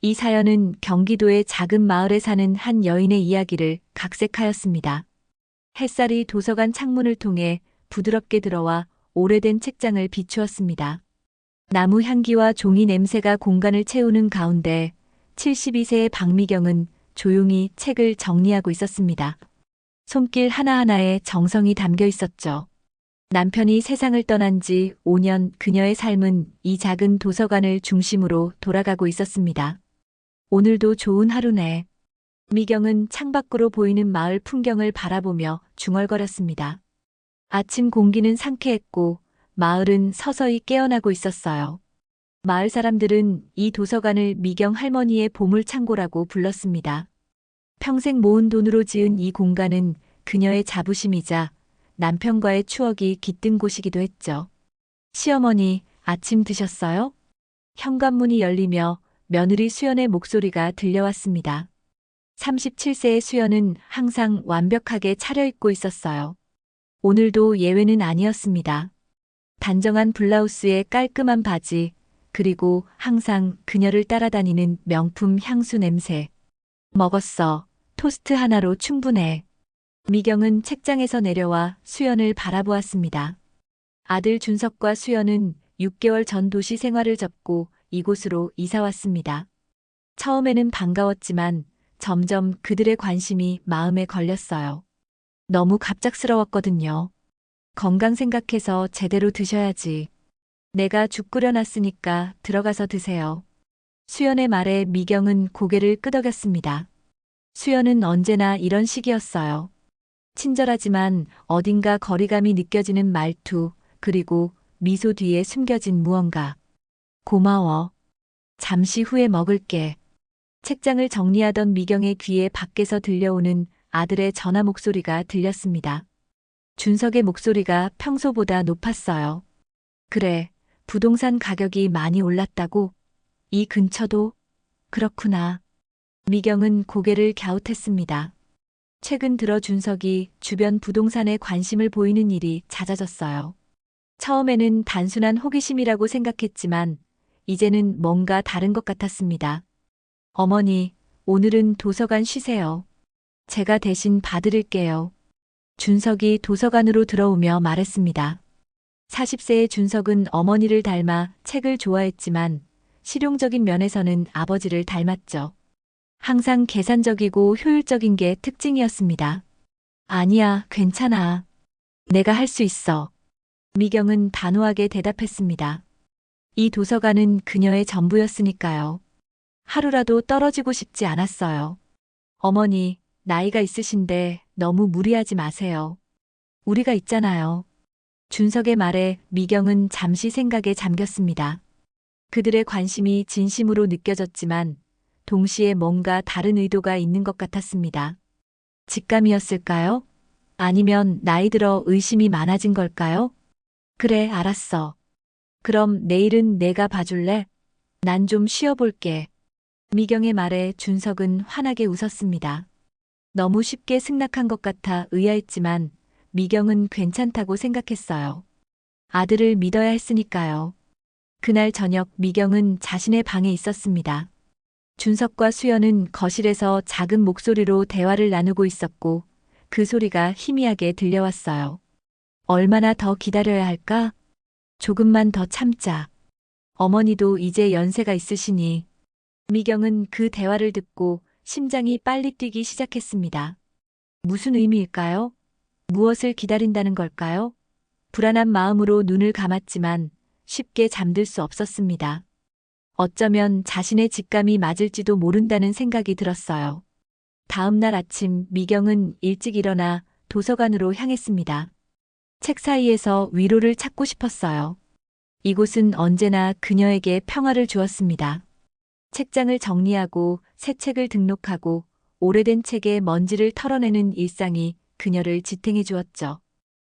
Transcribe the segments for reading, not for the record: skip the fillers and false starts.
이 사연은 경기도의 작은 마을에 사는 한 여인의 이야기를 각색하였습니다. 햇살이 도서관 창문을 통해 부드럽게 들어와 오래된 책장을 비추었습니다. 나무 향기와 종이 냄새가 공간을 채우는 가운데 72세의 박미경은 조용히 책을 정리하고 있었습니다. 손길 하나하나에 정성이 담겨 있었죠. 남편이 세상을 떠난 지 5년 그녀의 삶은 이 작은 도서관을 중심으로 돌아가고 있었습니다. 오늘도 좋은 하루네. 미경은 창밖으로 보이는 마을 풍경을 바라보며 중얼거렸습니다. 아침 공기는 상쾌했고 마을은 서서히 깨어나고 있었어요. 마을 사람들은 이 도서관을 미경 할머니의 보물창고라고 불렀습니다. 평생 모은 돈으로 지은 이 공간은 그녀의 자부심이자 남편과의 추억이 깃든 곳이기도 했죠. 시어머니, 아침 드셨어요? 현관문이 열리며 며느리 수연의 목소리가 들려왔습니다. 37세의 수연은 항상 완벽하게 차려입고 있었어요. 오늘도 예외는 아니었습니다. 단정한 블라우스에 깔끔한 바지, 그리고 항상 그녀를 따라다니는 명품 향수 냄새. 먹었어. 토스트 하나로 충분해. 미경은 책장에서 내려와 수연을 바라보았습니다. 아들 준석과 수연은 6개월 전 도시 생활을 접고 이곳으로 이사 왔습니다. 처음에는 반가웠지만 점점 그들의 관심이 마음에 걸렸어요. 너무 갑작스러웠거든요. 건강 생각해서 제대로 드셔야지. 내가 죽 끓여놨으니까 들어가서 드세요. 수연의 말에 미경은 고개를 끄덕였습니다. 수연은 언제나 이런 식이었어요. 친절하지만 어딘가 거리감이 느껴지는 말투, 그리고 미소 뒤에 숨겨진 무언가. 고마워. 잠시 후에 먹을게. 책장을 정리하던 미경의 귀에 밖에서 들려오는 아들의 전화 목소리가 들렸습니다. 준석의 목소리가 평소보다 높았어요. 그래, 부동산 가격이 많이 올랐다고? 이 근처도? 그렇구나. 미경은 고개를 갸웃했습니다. 최근 들어 준석이 주변 부동산에 관심을 보이는 일이 잦아졌어요. 처음에는 단순한 호기심이라고 생각했지만 이제는 뭔가 다른 것 같았습니다. 어머니, 오늘은 도서관 쉬세요. 제가 대신 봐드릴게요. 준석이 도서관으로 들어오며 말했습니다. 40세의 준석은 어머니를 닮아 책을 좋아했지만 실용적인 면에서는 아버지를 닮았죠. 항상 계산적이고 효율적인 게 특징이었습니다. 아니야, 괜찮아. 내가 할 수 있어. 미경은 단호하게 대답했습니다. 이 도서관은 그녀의 전부였으니까요. 하루라도 떨어지고 싶지 않았어요. 어머니, 나이가 있으신데 너무 무리하지 마세요. 우리가 있잖아요. 준석의 말에 미경은 잠시 생각에 잠겼습니다. 그들의 관심이 진심으로 느껴졌지만 동시에 뭔가 다른 의도가 있는 것 같았습니다. 직감이었을까요? 아니면 나이 들어 의심이 많아진 걸까요? 그래, 알았어. 그럼 내일은 내가 봐줄래? 난 좀 쉬어볼게. 미경의 말에 준석은 환하게 웃었습니다. 너무 쉽게 승낙한 것 같아 의아했지만 미경은 괜찮다고 생각했어요. 아들을 믿어야 했으니까요. 그날 저녁 미경은 자신의 방에 있었습니다. 준석과 수연은 거실에서 작은 목소리로 대화를 나누고 있었고 그 소리가 희미하게 들려왔어요. 얼마나 더 기다려야 할까? 조금만 더 참자. 어머니도 이제 연세가 있으시니. 미경은 그 대화를 듣고 심장이 빨리 뛰기 시작했습니다. 무슨 의미일까요? 무엇을 기다린다는 걸까요? 불안한 마음으로 눈을 감았지만 쉽게 잠들 수 없었습니다. 어쩌면 자신의 직감이 맞을지도 모른다는 생각이 들었어요. 다음 날 아침 미경은 일찍 일어나 도서관으로 향했습니다. 책 사이에서 위로를 찾고 싶었어요. 이곳은 언제나 그녀에게 평화를 주었습니다. 책장을 정리하고 새 책을 등록하고 오래된 책에 먼지를 털어내는 일상이 그녀를 지탱해 주었죠.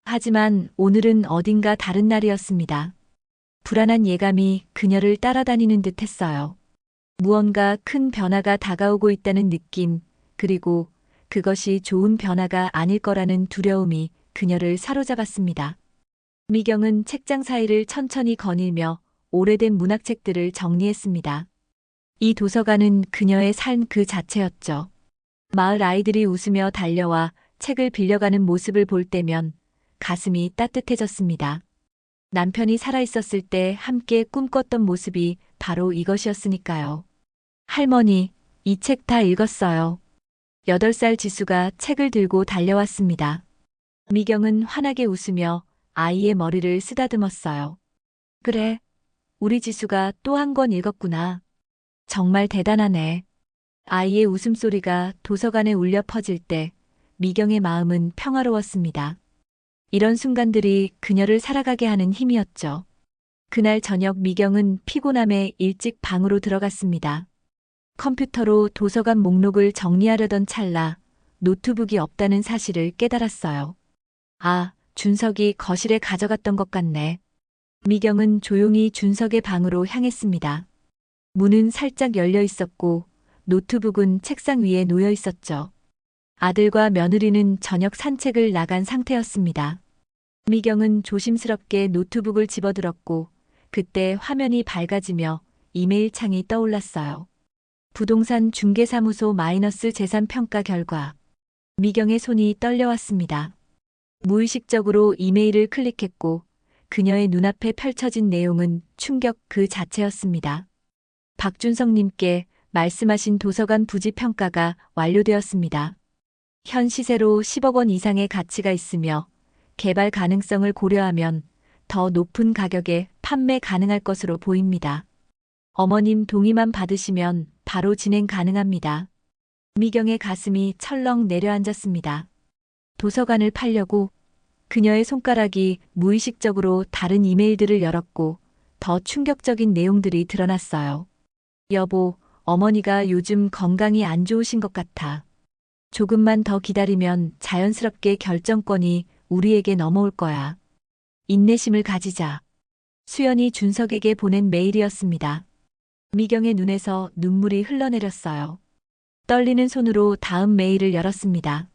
하지만 오늘은 어딘가 다른 날이었습니다. 불안한 예감이 그녀를 따라다니는 듯 했어요. 무언가 큰 변화가 다가오고 있다는 느낌, 그리고 그것이 좋은 변화가 아닐 거라는 두려움이 그녀를 사로잡았습니다. 미경은 책장 사이를 천천히 거닐며 오래된 문학책들을 정리했습니다. 이 도서관은 그녀의 삶 그 자체였죠. 마을 아이들이 웃으며 달려와 책을 빌려가는 모습을 볼 때면 가슴이 따뜻해졌습니다. 남편이 살아있었을 때 함께 꿈꿨던 모습이 바로 이것이었으니까요. 할머니, 이 책 다 읽었어요. 8살 지수가 책을 들고 달려왔습니다. 미경은 환하게 웃으며 아이의 머리를 쓰다듬었어요. 그래, 우리 지수가 또 한 권 읽었구나. 정말 대단하네. 아이의 웃음소리가 도서관에 울려 퍼질 때 미경의 마음은 평화로웠습니다. 이런 순간들이 그녀를 살아가게 하는 힘이었죠. 그날 저녁 미경은 피곤함에 일찍 방으로 들어갔습니다. 컴퓨터로 도서관 목록을 정리하려던 찰나 노트북이 없다는 사실을 깨달았어요. 아, 준석이 거실에 가져갔던 것 같네. 미경은 조용히 준석의 방으로 향했습니다. 문은 살짝 열려 있었고 노트북은 책상 위에 놓여 있었죠. 아들과 며느리는 저녁 산책을 나간 상태였습니다. 미경은 조심스럽게 노트북을 집어들었고 그때 화면이 밝아지며 이메일 창이 떠올랐어요. 부동산 중개사무소 마이너스 재산 평가 결과. 미경의 손이 떨려왔습니다. 무의식적으로 이메일을 클릭했고 그녀의 눈앞에 펼쳐진 내용은 충격 그 자체였습니다. 박준성님께 말씀하신 도서관 부지 평가가 완료되었습니다. 현 시세로 10억 원 이상의 가치가 있으며 개발 가능성을 고려하면 더 높은 가격에 판매 가능할 것으로 보입니다. 어머님 동의만 받으시면 바로 진행 가능합니다. 미경의 가슴이 철렁 내려앉았습니다. 도서관을 팔려고 그녀의 손가락이 무의식적으로 다른 이메일들을 열었고 더 충격적인 내용들이 드러났어요. 여보, 어머니가 요즘 건강이 안 좋으신 것 같아. 조금만 더 기다리면 자연스럽게 결정권이 우리에게 넘어올 거야. 인내심을 가지자. 수연이 준석에게 보낸 메일이었습니다. 미경의 눈에서 눈물이 흘러내렸어요. 떨리는 손으로 다음 메일을 열었습니다.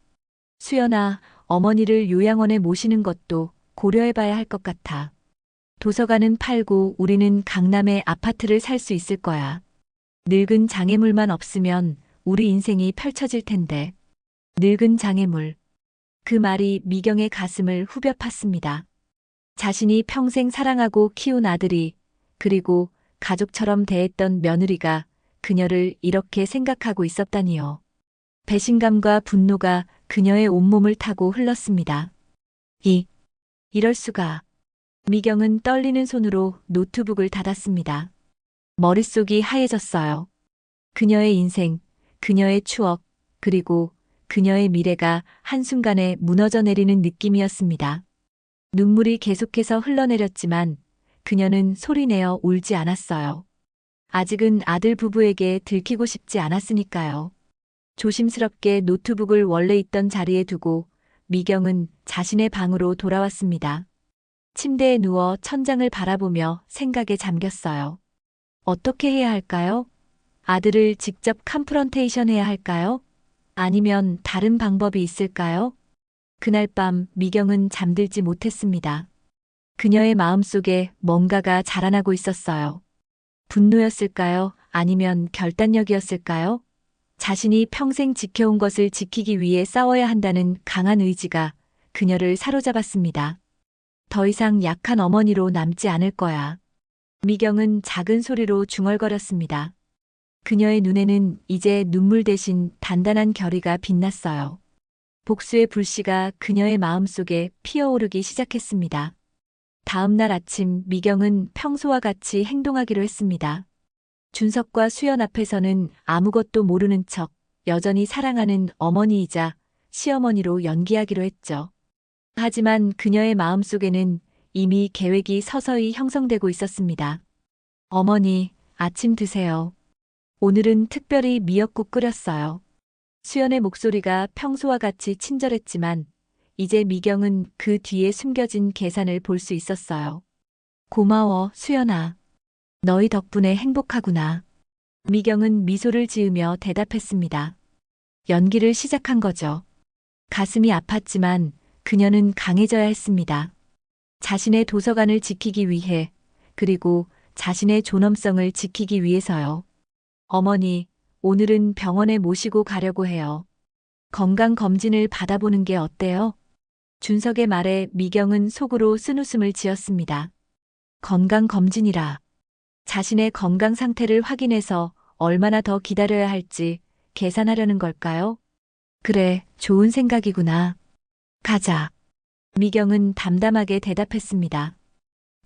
수연아, 어머니를 요양원에 모시는 것도 고려해봐야 할 것 같아. 도서관은 팔고 우리는 강남에 아파트를 살 수 있을 거야. 늙은 장애물만 없으면 우리 인생이 펼쳐질 텐데. 늙은 장애물. 그 말이 미경의 가슴을 후벼 팠습니다. 자신이 평생 사랑하고 키운 아들이 그리고 가족처럼 대했던 며느리가 그녀를 이렇게 생각하고 있었다니요. 배신감과 분노가 그녀의 온몸을 타고 흘렀습니다. 이럴 수가. 미경은 떨리는 손으로 노트북을 닫았습니다. 머릿속이 하얘졌어요. 그녀의 인생, 그녀의 추억, 그리고 그녀의 미래가 한순간에 무너져 내리는 느낌이었습니다. 눈물이 계속해서 흘러내렸지만 그녀는 소리내어 울지 않았어요. 아직은 아들 부부에게 들키고 싶지 않았으니까요. 조심스럽게 노트북을 원래 있던 자리에 두고 미경은 자신의 방으로 돌아왔습니다. 침대에 누워 천장을 바라보며 생각에 잠겼어요. 어떻게 해야 할까요? 아들을 직접 컨프런테이션 해야 할까요? 아니면 다른 방법이 있을까요? 그날 밤 미경은 잠들지 못했습니다. 그녀의 마음속에 뭔가가 자라나고 있었어요. 분노였을까요? 아니면 결단력이었을까요? 자신이 평생 지켜온 것을 지키기 위해 싸워야 한다는 강한 의지가 그녀를 사로잡았습니다. 더 이상 약한 어머니로 남지 않을 거야. 미경은 작은 소리로 중얼거렸습니다. 그녀의 눈에는 이제 눈물 대신 단단한 결의가 빛났어요. 복수의 불씨가 그녀의 마음속에 피어오르기 시작했습니다. 다음 날 아침 미경은 평소와 같이 행동하기로 했습니다. 준석과 수연 앞에서는 아무것도 모르는 척 여전히 사랑하는 어머니이자 시어머니로 연기하기로 했죠. 하지만 그녀의 마음속에는 이미 계획이 서서히 형성되고 있었습니다. 어머니, 아침 드세요. 오늘은 특별히 미역국 끓였어요. 수연의 목소리가 평소와 같이 친절했지만 이제 미경은 그 뒤에 숨겨진 계산을 볼 수 있었어요. 고마워, 수연아. 너희 덕분에 행복하구나. 미경은 미소를 지으며 대답했습니다. 연기를 시작한 거죠. 가슴이 아팠지만 그녀는 강해져야 했습니다. 자신의 도서관을 지키기 위해, 그리고 자신의 존엄성을 지키기 위해서요. 어머니, 오늘은 병원에 모시고 가려고 해요. 건강검진을 받아보는 게 어때요? 준석의 말에 미경은 속으로 쓴웃음을 지었습니다. 건강검진이라. 자신의 건강 상태를 확인해서 얼마나 더 기다려야 할지 계산하려는 걸까요? 그래, 좋은 생각이구나. 가자. 미경은 담담하게 대답했습니다.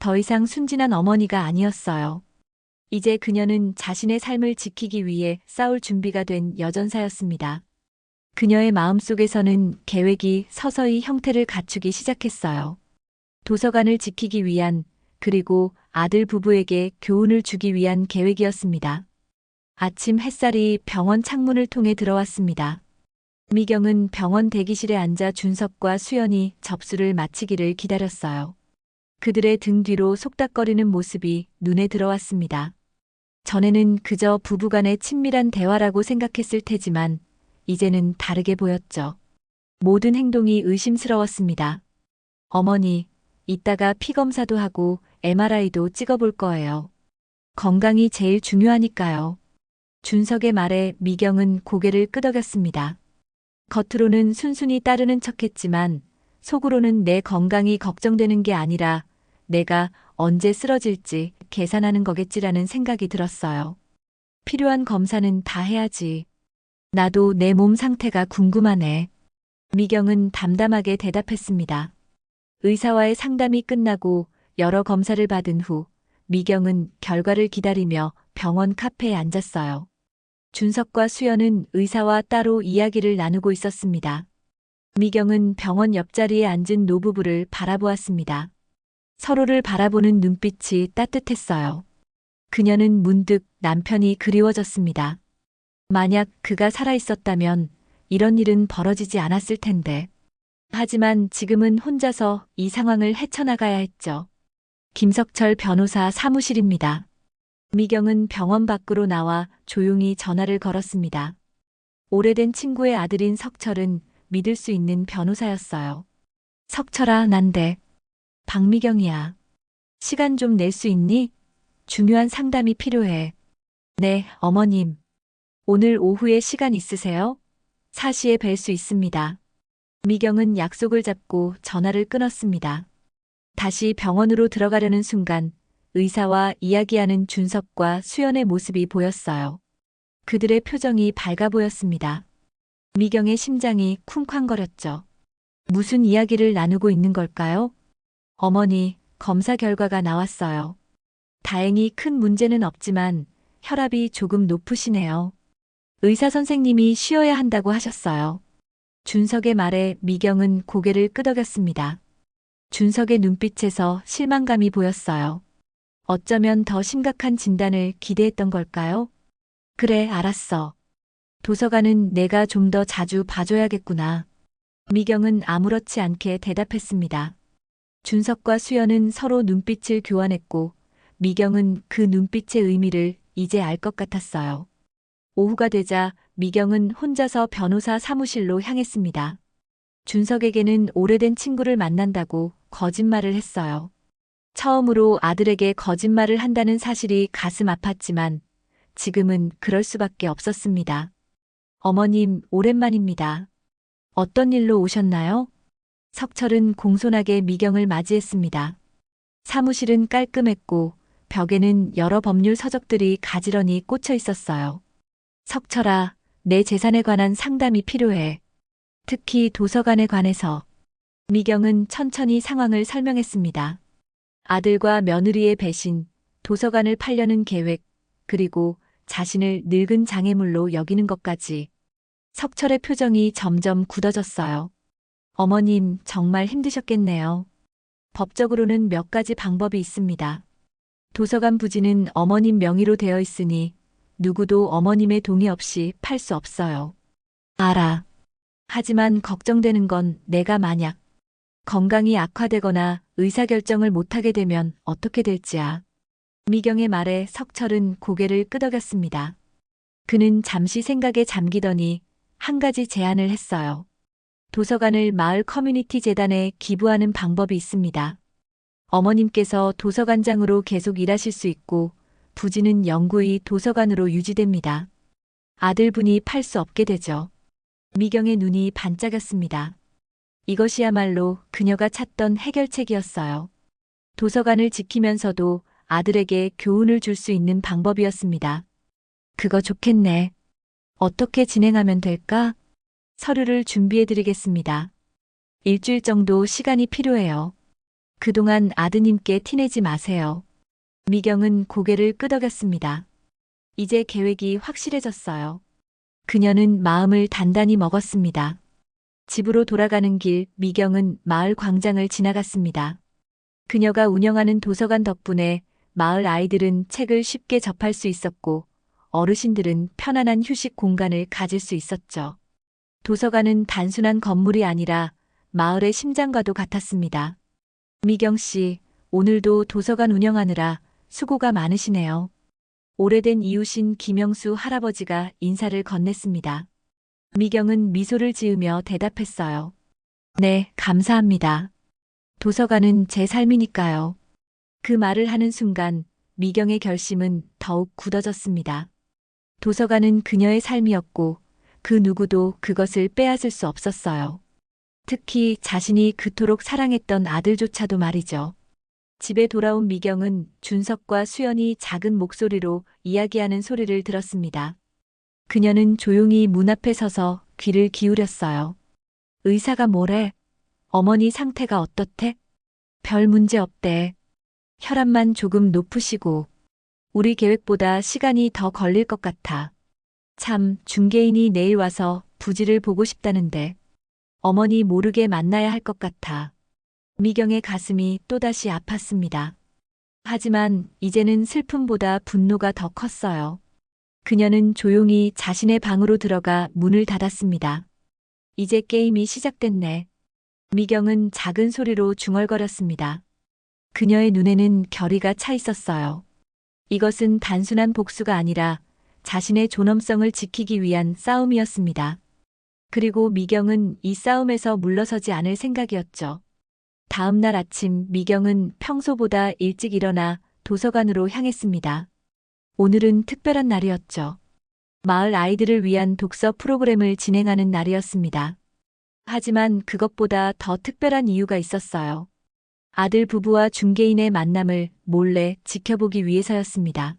더 이상 순진한 어머니가 아니었어요. 이제 그녀는 자신의 삶을 지키기 위해 싸울 준비가 된 여전사였습니다. 그녀의 마음속에서는 계획이 서서히 형태를 갖추기 시작했어요. 도서관을 지키기 위한, 그리고 아들 부부에게 교훈을 주기 위한 계획이었습니다. 아침 햇살이 병원 창문을 통해 들어왔습니다. 미경은 병원 대기실에 앉아 준석과 수연이 접수를 마치기를 기다렸어요. 그들의 등 뒤로 속닥거리는 모습이 눈에 들어왔습니다. 전에는 그저 부부간의 친밀한 대화라고 생각했을 테지만 이제는 다르게 보였죠. 모든 행동이 의심스러웠습니다. 어머니, 이따가 피 검사도 하고 MRI도 찍어볼 거예요. 건강이 제일 중요하니까요. 준석의 말에 미경은 고개를 끄덕였습니다. 겉으로는 순순히 따르는 척했지만 속으로는 내 건강이 걱정되는 게 아니라 내가 언제 쓰러질지 계산하는 거겠지라는 생각이 들었어요. 필요한 검사는 다 해야지. 나도 내 몸 상태가 궁금하네. 미경은 담담하게 대답했습니다. 의사와의 상담이 끝나고 여러 검사를 받은 후 미경은 결과를 기다리며 병원 카페에 앉았어요. 준석과 수연은 의사와 따로 이야기를 나누고 있었습니다. 미경은 병원 옆자리에 앉은 노부부를 바라보았습니다. 서로를 바라보는 눈빛이 따뜻했어요. 그녀는 문득 남편이 그리워졌습니다. 만약 그가 살아있었다면 이런 일은 벌어지지 않았을 텐데. 하지만 지금은 혼자서 이 상황을 헤쳐나가야 했죠. 김석철 변호사 사무실입니다. 미경은 병원 밖으로 나와 조용히 전화를 걸었습니다. 오래된 친구의 아들인 석철은 믿을 수 있는 변호사였어요. 석철아, 난데. 박미경이야. 시간 좀 낼 수 있니? 중요한 상담이 필요해. 네, 어머님. 오늘 오후에 시간 있으세요? 4시에 뵐 수 있습니다. 미경은 약속을 잡고 전화를 끊었습니다. 다시 병원으로 들어가려는 순간 의사와 이야기하는 준석과 수연의 모습이 보였어요. 그들의 표정이 밝아 보였습니다. 미경의 심장이 쿵쾅거렸죠. 무슨 이야기를 나누고 있는 걸까요? 어머니, 검사 결과가 나왔어요. 다행히 큰 문제는 없지만 혈압이 조금 높으시네요. 의사 선생님이 쉬어야 한다고 하셨어요. 준석의 말에 미경은 고개를 끄덕였습니다. 준석의 눈빛에서 실망감이 보였어요. 어쩌면 더 심각한 진단을 기대했던 걸까요? 그래, 알았어. 도서관은 내가 좀 더 자주 봐줘야겠구나. 미경은 아무렇지 않게 대답했습니다. 준석과 수연은 서로 눈빛을 교환했고 미경은 그 눈빛의 의미를 이제 알 것 같았어요. 오후가 되자 미경은 혼자서 변호사 사무실로 향했습니다. 준석에게는 오래된 친구를 만난다고 거짓말을 했어요. 처음으로 아들에게 거짓말을 한다는 사실이 가슴 아팠지만 지금은 그럴 수밖에 없었습니다. 어머님, 오랜만입니다. 어떤 일로 오셨나요? 석철은 공손하게 미경을 맞이했습니다. 사무실은 깔끔했고 벽에는 여러 법률 서적들이 가지런히 꽂혀 있었어요. 석철아, 내 재산에 관한 상담이 필요해. 특히 도서관에 관해서. 미경은 천천히 상황을 설명했습니다. 아들과 며느리의 배신, 도서관을 팔려는 계획, 그리고 자신을 늙은 장애물로 여기는 것까지. 석철의 표정이 점점 굳어졌어요. 어머님, 정말 힘드셨겠네요. 법적으로는 몇 가지 방법이 있습니다. 도서관 부지는 어머님 명의로 되어 있으니 누구도 어머님의 동의 없이 팔 수 없어요. 알아. 하지만 걱정되는 건 내가 만약 건강이 악화되거나 의사결정을 못하게 되면 어떻게 될지야. 미경의 말에 석철은 고개를 끄덕였습니다. 그는 잠시 생각에 잠기더니 한 가지 제안을 했어요. 도서관을 마을 커뮤니티 재단에 기부하는 방법이 있습니다. 어머님께서 도서관장으로 계속 일하실 수 있고 부지는 영구히 도서관으로 유지됩니다. 아들분이 팔 수 없게 되죠. 미경의 눈이 반짝였습니다. 이것이야말로 그녀가 찾던 해결책이었어요. 도서관을 지키면서도 아들에게 교훈을 줄 수 있는 방법이었습니다. 그거 좋겠네. 어떻게 진행하면 될까? 서류를 준비해드리겠습니다. 일주일 정도 시간이 필요해요. 그동안 아드님께 티내지 마세요. 미경은 고개를 끄덕였습니다. 이제 계획이 확실해졌어요. 그녀는 마음을 단단히 먹었습니다. 집으로 돌아가는 길 미경은 마을 광장을 지나갔습니다. 그녀가 운영하는 도서관 덕분에 마을 아이들은 책을 쉽게 접할 수 있었고 어르신들은 편안한 휴식 공간을 가질 수 있었죠. 도서관은 단순한 건물이 아니라 마을의 심장과도 같았습니다. 미경 씨, 오늘도 도서관 운영하느라 수고가 많으시네요. 오래된 이웃인 김영수 할아버지가 인사를 건넸습니다. 미경은 미소를 지으며 대답했어요. 네, 감사합니다. 도서관은 제 삶이니까요. 그 말을 하는 순간 미경의 결심은 더욱 굳어졌습니다. 도서관은 그녀의 삶이었고 그 누구도 그것을 빼앗을 수 없었어요. 특히 자신이 그토록 사랑했던 아들조차도 말이죠. 집에 돌아온 미경은 준석과 수연이 작은 목소리로 이야기하는 소리를 들었습니다. 그녀는 조용히 문 앞에 서서 귀를 기울였어요. 의사가 뭐래? 어머니 상태가 어떻대? 별 문제 없대. 혈압만 조금 높으시고 우리 계획보다 시간이 더 걸릴 것 같아. 참, 중개인이 내일 와서 부지를 보고 싶다는데 어머니 모르게 만나야 할 것 같아. 미경의 가슴이 또다시 아팠습니다. 하지만 이제는 슬픔보다 분노가 더 컸어요. 그녀는 조용히 자신의 방으로 들어가 문을 닫았습니다. 이제 게임이 시작됐네. 미경은 작은 소리로 중얼거렸습니다. 그녀의 눈에는 결의가 차 있었어요. 이것은 단순한 복수가 아니라 자신의 존엄성을 지키기 위한 싸움이었습니다. 그리고 미경은 이 싸움에서 물러서지 않을 생각이었죠. 다음 날 아침 미경은 평소보다 일찍 일어나 도서관으로 향했습니다. 오늘은 특별한 날이었죠. 마을 아이들을 위한 독서 프로그램을 진행하는 날이었습니다. 하지만 그것보다 더 특별한 이유가 있었어요. 아들 부부와 중개인의 만남을 몰래 지켜보기 위해서였습니다.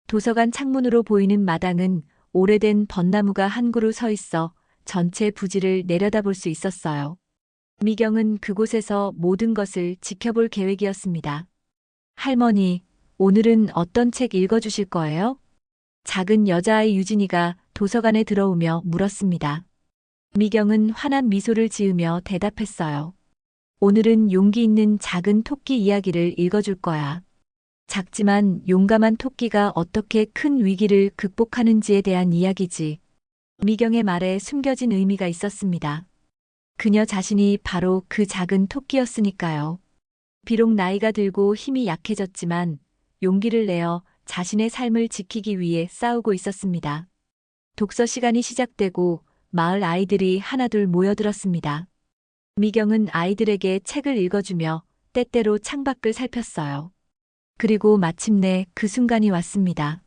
도서관 창문으로 보이는 마당은 오래된 벚나무가 한 그루 서 있어 전체 부지를 내려다볼 수 있었어요. 미경은 그곳에서 모든 것을 지켜볼 계획이었습니다. 할머니, 오늘은 어떤 책 읽어주실 거예요? 작은 여자아이 유진이가 도서관에 들어오며 물었습니다. 미경은 환한 미소를 지으며 대답했어요. 오늘은 용기 있는 작은 토끼 이야기를 읽어줄 거야. 작지만 용감한 토끼가 어떻게 큰 위기를 극복하는지에 대한 이야기지. 미경의 말에 숨겨진 의미가 있었습니다. 그녀 자신이 바로 그 작은 토끼였으니까요. 비록 나이가 들고 힘이 약해졌지만 용기를 내어 자신의 삶을 지키기 위해 싸우고 있었습니다. 독서 시간이 시작되고 마을 아이들이 하나둘 모여들었습니다. 미경은 아이들에게 책을 읽어주며 때때로 창밖을 살폈어요. 그리고 마침내 그 순간이 왔습니다.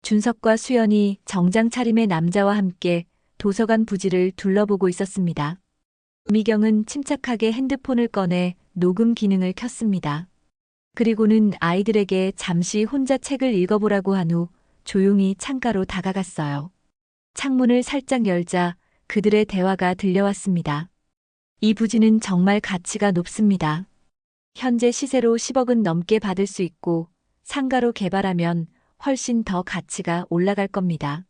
준석과 수연이 정장 차림의 남자와 함께 도서관 부지를 둘러보고 있었습니다. 미경은 침착하게 핸드폰을 꺼내 녹음 기능을 켰습니다. 그리고는 아이들에게 잠시 혼자 책을 읽어보라고 한 후 조용히 창가로 다가갔어요. 창문을 살짝 열자 그들의 대화가 들려왔습니다. 이 부지는 정말 가치가 높습니다. 현재 시세로 10억은 넘게 받을 수 있고 상가로 개발하면 훨씬 더 가치가 올라갈 겁니다.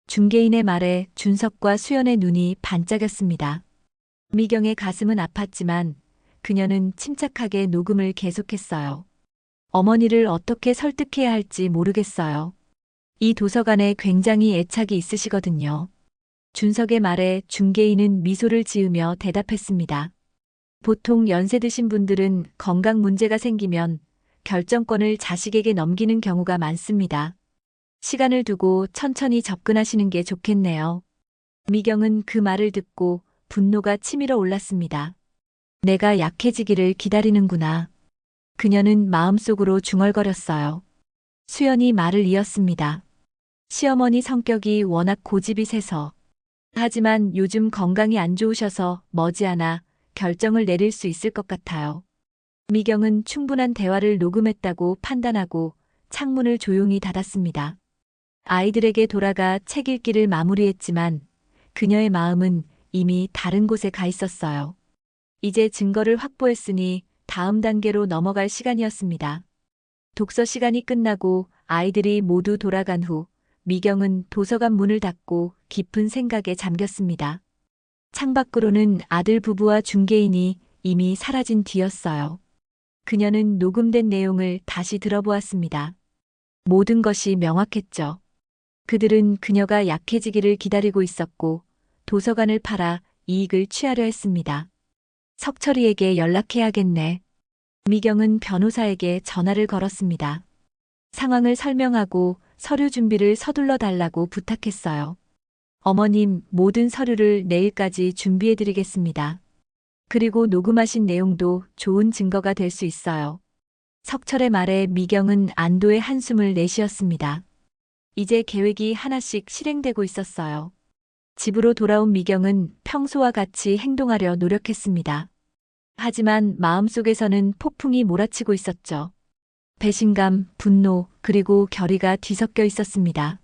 중개인의 말에 준석과 수연의 눈이 반짝였습니다. 미경의 가슴은 아팠지만 그녀는 침착하게 녹음을 계속했어요. 어머니를 어떻게 설득해야 할지 모르겠어요. 이 도서관에 굉장히 애착이 있으시거든요. 준석의 말에 중개인은 미소를 지으며 대답했습니다. 보통 연세 드신 분들은 건강 문제가 생기면 결정권을 자식에게 넘기는 경우가 많습니다. 시간을 두고 천천히 접근하시는 게 좋겠네요. 미경은 그 말을 듣고 분노가 치밀어 올랐습니다. 내가 약해지기를 기다리는구나. 그녀는 마음속으로 중얼거렸어요. 수연이 말을 이었습니다. 시어머니 성격이 워낙 고집이 세서. 하지만 요즘 건강이 안 좋으셔서 머지않아 결정을 내릴 수 있을 것 같아요. 미경은 충분한 대화를 녹음했다고 판단하고 창문을 조용히 닫았습니다. 아이들에게 돌아가 책 읽기를 마무리했지만 그녀의 마음은 이미 다른 곳에 가 있었어요. 이제 증거를 확보했으니 다음 단계로 넘어갈 시간이었습니다. 독서 시간이 끝나고 아이들이 모두 돌아간 후 미경은 도서관 문을 닫고 깊은 생각에 잠겼습니다. 창밖으로는 아들 부부와 중개인이 이미 사라진 뒤였어요. 그녀는 녹음된 내용을 다시 들어보았습니다. 모든 것이 명확했죠. 그들은 그녀가 약해지기를 기다리고 있었고 도서관을 팔아 이익을 취하려 했습니다. 석철이에게 연락해야겠네. 미경은 변호사에게 전화를 걸었습니다. 상황을 설명하고 서류 준비를 서둘러 달라고 부탁했어요. 어머님, 모든 서류를 내일까지 준비해드리겠습니다. 그리고 녹음하신 내용도 좋은 증거가 될 수 있어요. 석철의 말에 미경은 안도의 한숨을 내쉬었습니다. 이제 계획이 하나씩 실행되고 있었어요. 집으로 돌아온 미경은 평소와 같이 행동하려 노력했습니다. 하지만 마음속에서는 폭풍이 몰아치고 있었죠. 배신감, 분노, 그리고 결의가 뒤섞여 있었습니다.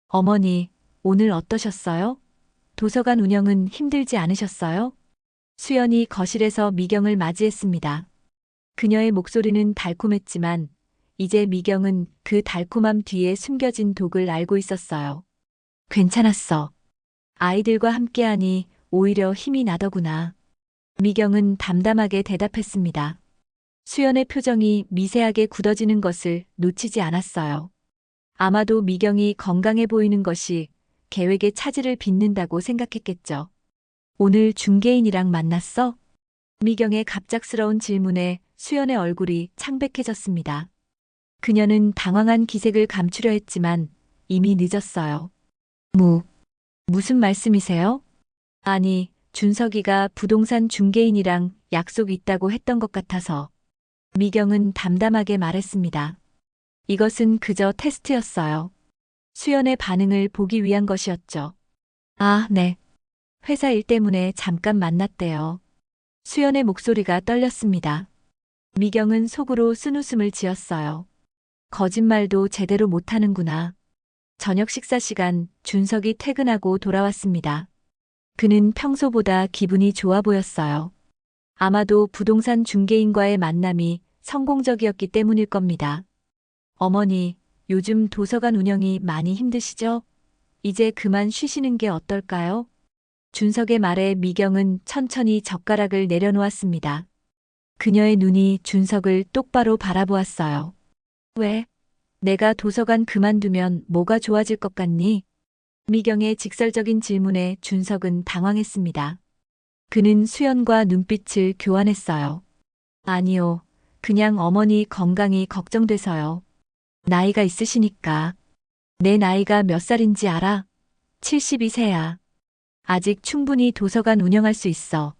어머니, 오늘 어떠셨어요? 도서관 운영은 힘들지 않으셨어요? 수연이 거실에서 미경을 맞이했습니다. 그녀의 목소리는 달콤했지만 이제 미경은 그 달콤함 뒤에 숨겨진 독을 알고 있었어요. 괜찮았어. 아이들과 함께하니 오히려 힘이 나더구나. 미경은 담담하게 대답했습니다. 수연의 표정이 미세하게 굳어지는 것을 놓치지 않았어요. 아마도 미경이 건강해 보이는 것이 계획의 차질을 빚는다고 생각했겠죠. 오늘 중개인이랑 만났어? 미경의 갑작스러운 질문에 수연의 얼굴이 창백해졌습니다. 그녀는 당황한 기색을 감추려 했지만 이미 늦었어요. 무슨 말씀이세요? 아니, 준석이가 부동산 중개인이랑 약속 있다고 했던 것 같아서. 미경은 담담하게 말했습니다. 이것은 그저 테스트였어요. 수연의 반응을 보기 위한 것이었죠. 아, 네. 회사 일 때문에 잠깐 만났대요. 수연의 목소리가 떨렸습니다. 미경은 속으로 쓴웃음을 지었어요. 거짓말도 제대로 못하는구나. 저녁 식사 시간 준석이 퇴근하고 돌아왔습니다. 그는 평소보다 기분이 좋아 보였어요. 아마도 부동산 중개인과의 만남이 성공적이었기 때문일 겁니다. 어머니, 요즘 도서관 운영이 많이 힘드시죠? 이제 그만 쉬시는 게 어떨까요? 준석의 말에 미경은 천천히 젓가락을 내려놓았습니다. 그녀의 눈이 준석을 똑바로 바라보았어요. 왜? 내가 도서관 그만두면 뭐가 좋아질 것 같니? 미경의 직설적인 질문에 준석은 당황했습니다. 그는 수연과 눈빛을 교환했어요. 아니요. 그냥 어머니 건강이 걱정돼서요. 나이가 있으시니까. 내 나이가 몇 살인지 알아? 72세야. 아직 충분히 도서관 운영할 수 있어.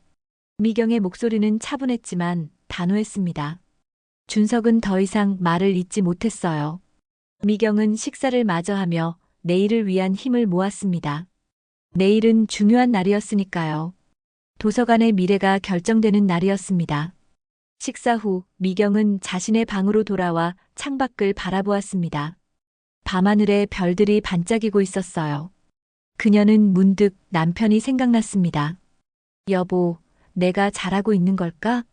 미경의 목소리는 차분했지만 단호했습니다. 준석은 더 이상 말을 잇지 못했어요. 미경은 식사를 마저 하며 내일을 위한 힘을 모았습니다. 내일은 중요한 날이었으니까요. 도서관의 미래가 결정되는 날이었습니다. 식사 후 미경은 자신의 방으로 돌아와 창밖을 바라보았습니다. 밤하늘에 별들이 반짝이고 있었어요. 그녀는 문득 남편이 생각났습니다. 여보, 내가 잘하고 있는 걸까?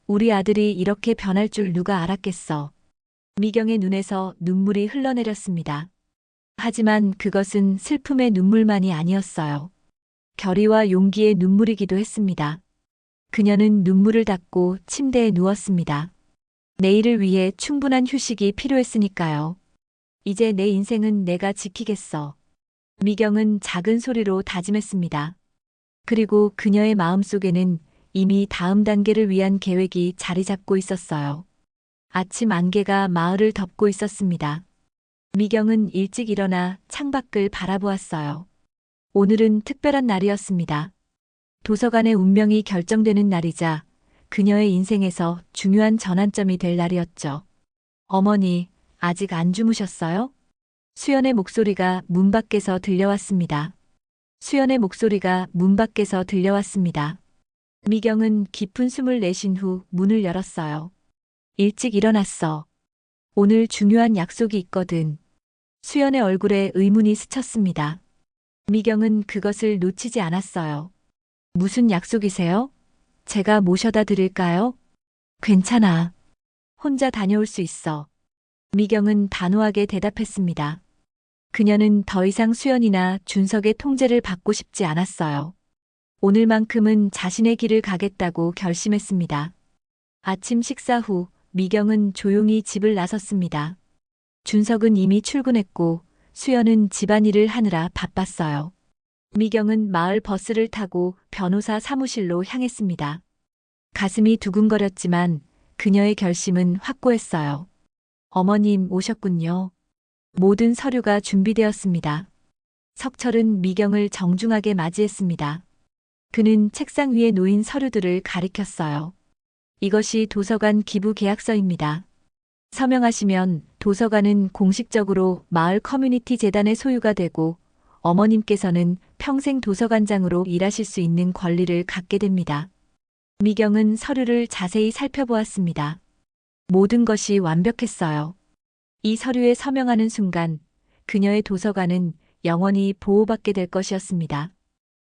우리 아들이 이렇게 변할 줄 누가 알았겠어. 미경의 눈에서 눈물이 흘러내렸습니다. 하지만 그것은 슬픔의 눈물만이 아니었어요. 결의와 용기의 눈물이기도 했습니다. 그녀는 눈물을 닦고 침대에 누웠습니다. 내일을 위해 충분한 휴식이 필요했으니까요. 이제 내 인생은 내가 지키겠어. 미경은 작은 소리로 다짐했습니다. 그리고 그녀의 마음속에는 이미 다음 단계를 위한 계획이 자리 잡고 있었어요. 아침 안개가 마을을 덮고 있었습니다. 미경은 일찍 일어나 창밖을 바라보았어요. 오늘은 특별한 날이었습니다. 도서관의 운명이 결정되는 날이자 그녀의 인생에서 중요한 전환점이 될 날이었죠. 어머니, 아직 안 주무셨어요? 수연의 목소리가 문 밖에서 들려왔습니다. 수연의 목소리가 문 밖에서 들려왔습니다. 미경은 깊은 숨을 내쉰 후 문을 열었어요. 일찍 일어났어. 오늘 중요한 약속이 있거든. 수연의 얼굴에 의문이 스쳤습니다. 미경은 그것을 놓치지 않았어요. 무슨 약속이세요? 제가 모셔다 드릴까요? 괜찮아. 혼자 다녀올 수 있어. 미경은 단호하게 대답했습니다. 그녀는 더 이상 수연이나 준석의 통제를 받고 싶지 않았어요. 오늘만큼은 자신의 길을 가겠다고 결심했습니다. 아침 식사 후 미경은 조용히 집을 나섰습니다. 준석은 이미 출근했고 수연은 집안일을 하느라 바빴어요. 미경은 마을 버스를 타고 변호사 사무실로 향했습니다. 가슴이 두근거렸지만 그녀의 결심은 확고했어요. 어머님 오셨군요. 모든 서류가 준비되었습니다. 석철은 미경을 정중하게 맞이했습니다. 그는 책상 위에 놓인 서류들을 가리켰어요. 이것이 도서관 기부 계약서입니다. 서명하시면 도서관은 공식적으로 마을 커뮤니티 재단의 소유가 되고 어머님께서는 평생 도서관장으로 일하실 수 있는 권리를 갖게 됩니다. 미경은 서류를 자세히 살펴보았습니다. 모든 것이 완벽했어요. 이 서류에 서명하는 순간 그녀의 도서관은 영원히 보호받게 될 것이었습니다.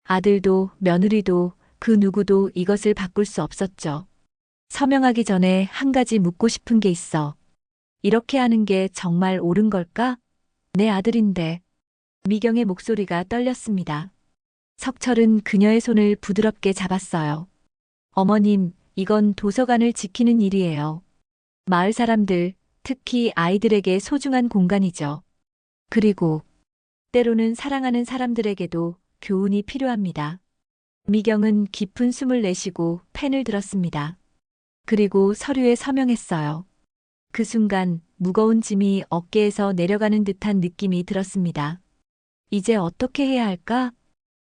아들도 며느리도 그 누구도 이것을 바꿀 수 없었죠. 서명하기 전에 한 가지 묻고 싶은 게 있어. 이렇게 하는 게 정말 옳은 걸까? 내 아들인데. 미경의 목소리가 떨렸습니다. 석철은 그녀의 손을 부드럽게 잡았어요. 어머님, 이건 도서관을 지키는 일이에요. 마을 사람들, 특히 아이들에게 소중한 공간이죠. 그리고 때로는 사랑하는 사람들에게도 교훈이 필요합니다. 미경은 깊은 숨을 내쉬고 펜을 들었습니다. 그리고 서류에 서명했어요. 그 순간 무거운 짐이 어깨에서 내려가는 듯한 느낌이 들었습니다. 이제 어떻게 해야 할까?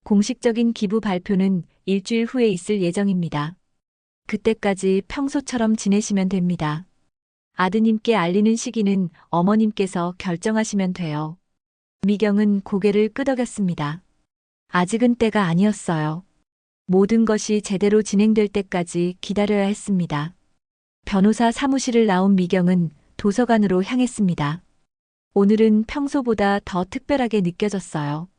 공식적인 기부 발표는 일주일 후에 있을 예정입니다. 그때까지 평소처럼 지내시면 됩니다. 아드님께 알리는 시기는 어머님께서 결정하시면 돼요. 미경은 고개를 끄덕였습니다. 아직은 때가 아니었어요. 모든 것이 제대로 진행될 때까지 기다려야 했습니다. 변호사 사무실을 나온 미경은 도서관으로 향했습니다. 오늘은 평소보다 더 특별하게 느껴졌어요.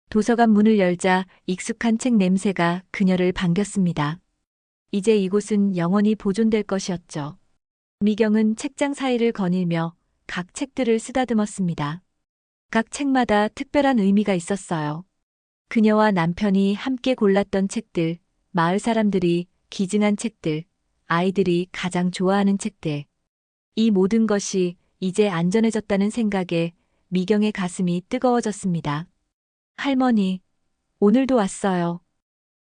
도서관 문을 열자 익숙한 책 냄새가 그녀를 반겼습니다. 이제 이곳은 영원히 보존될 것이었죠. 미경은 책장 사이를 거닐며 각 책들을 쓰다듬었습니다. 각 책마다 특별한 의미가 있었어요. 그녀와 남편이 함께 골랐던 책들, 마을 사람들이 기증한 책들, 아이들이 가장 좋아하는 책들. 이 모든 것이 이제 안전해졌다는 생각에 미경의 가슴이 뜨거워졌습니다. 할머니, 오늘도 왔어요.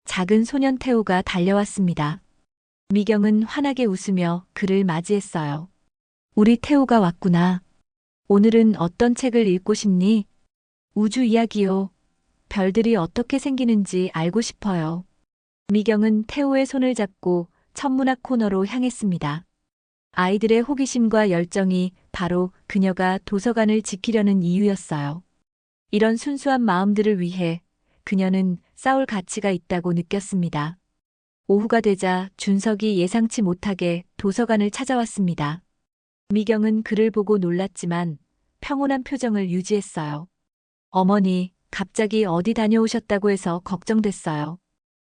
작은 소년 태우가 달려왔습니다. 미경은 환하게 웃으며 그를 맞이했어요. 우리 태우가 왔구나. 오늘은 어떤 책을 읽고 싶니? 우주 이야기요. 별들이 어떻게 생기는지 알고 싶어요. 미경은 태우의 손을 잡고 천문학 코너로 향했습니다. 아이들의 호기심과 열정이 바로 그녀가 도서관을 지키려는 이유였어요. 이런 순수한 마음들을 위해 그녀는 싸울 가치가 있다고 느꼈습니다. 오후가 되자 준석이 예상치 못하게 도서관을 찾아왔습니다. 미경은 그를 보고 놀랐지만 평온한 표정을 유지했어요. 어머니, 갑자기 어디 다녀오셨다고 해서 걱정됐어요.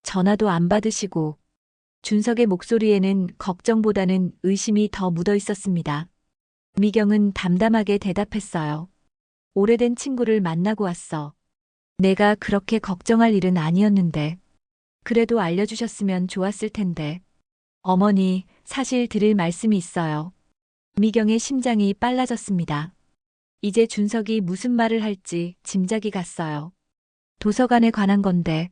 전화도 안 받으시고. 준석의 목소리에는 걱정보다는 의심이 더 묻어 있었습니다. 미경은 담담하게 대답했어요. 오래된 친구를 만나고 왔어. 내가 그렇게 걱정할 일은 아니었는데. 그래도 알려주셨으면 좋았을 텐데. 어머니, 사실 드릴 말씀이 있어요. 미경의 심장이 빨라졌습니다. 이제 준석이 무슨 말을 할지 짐작이 갔어요. 도서관에 관한 건데.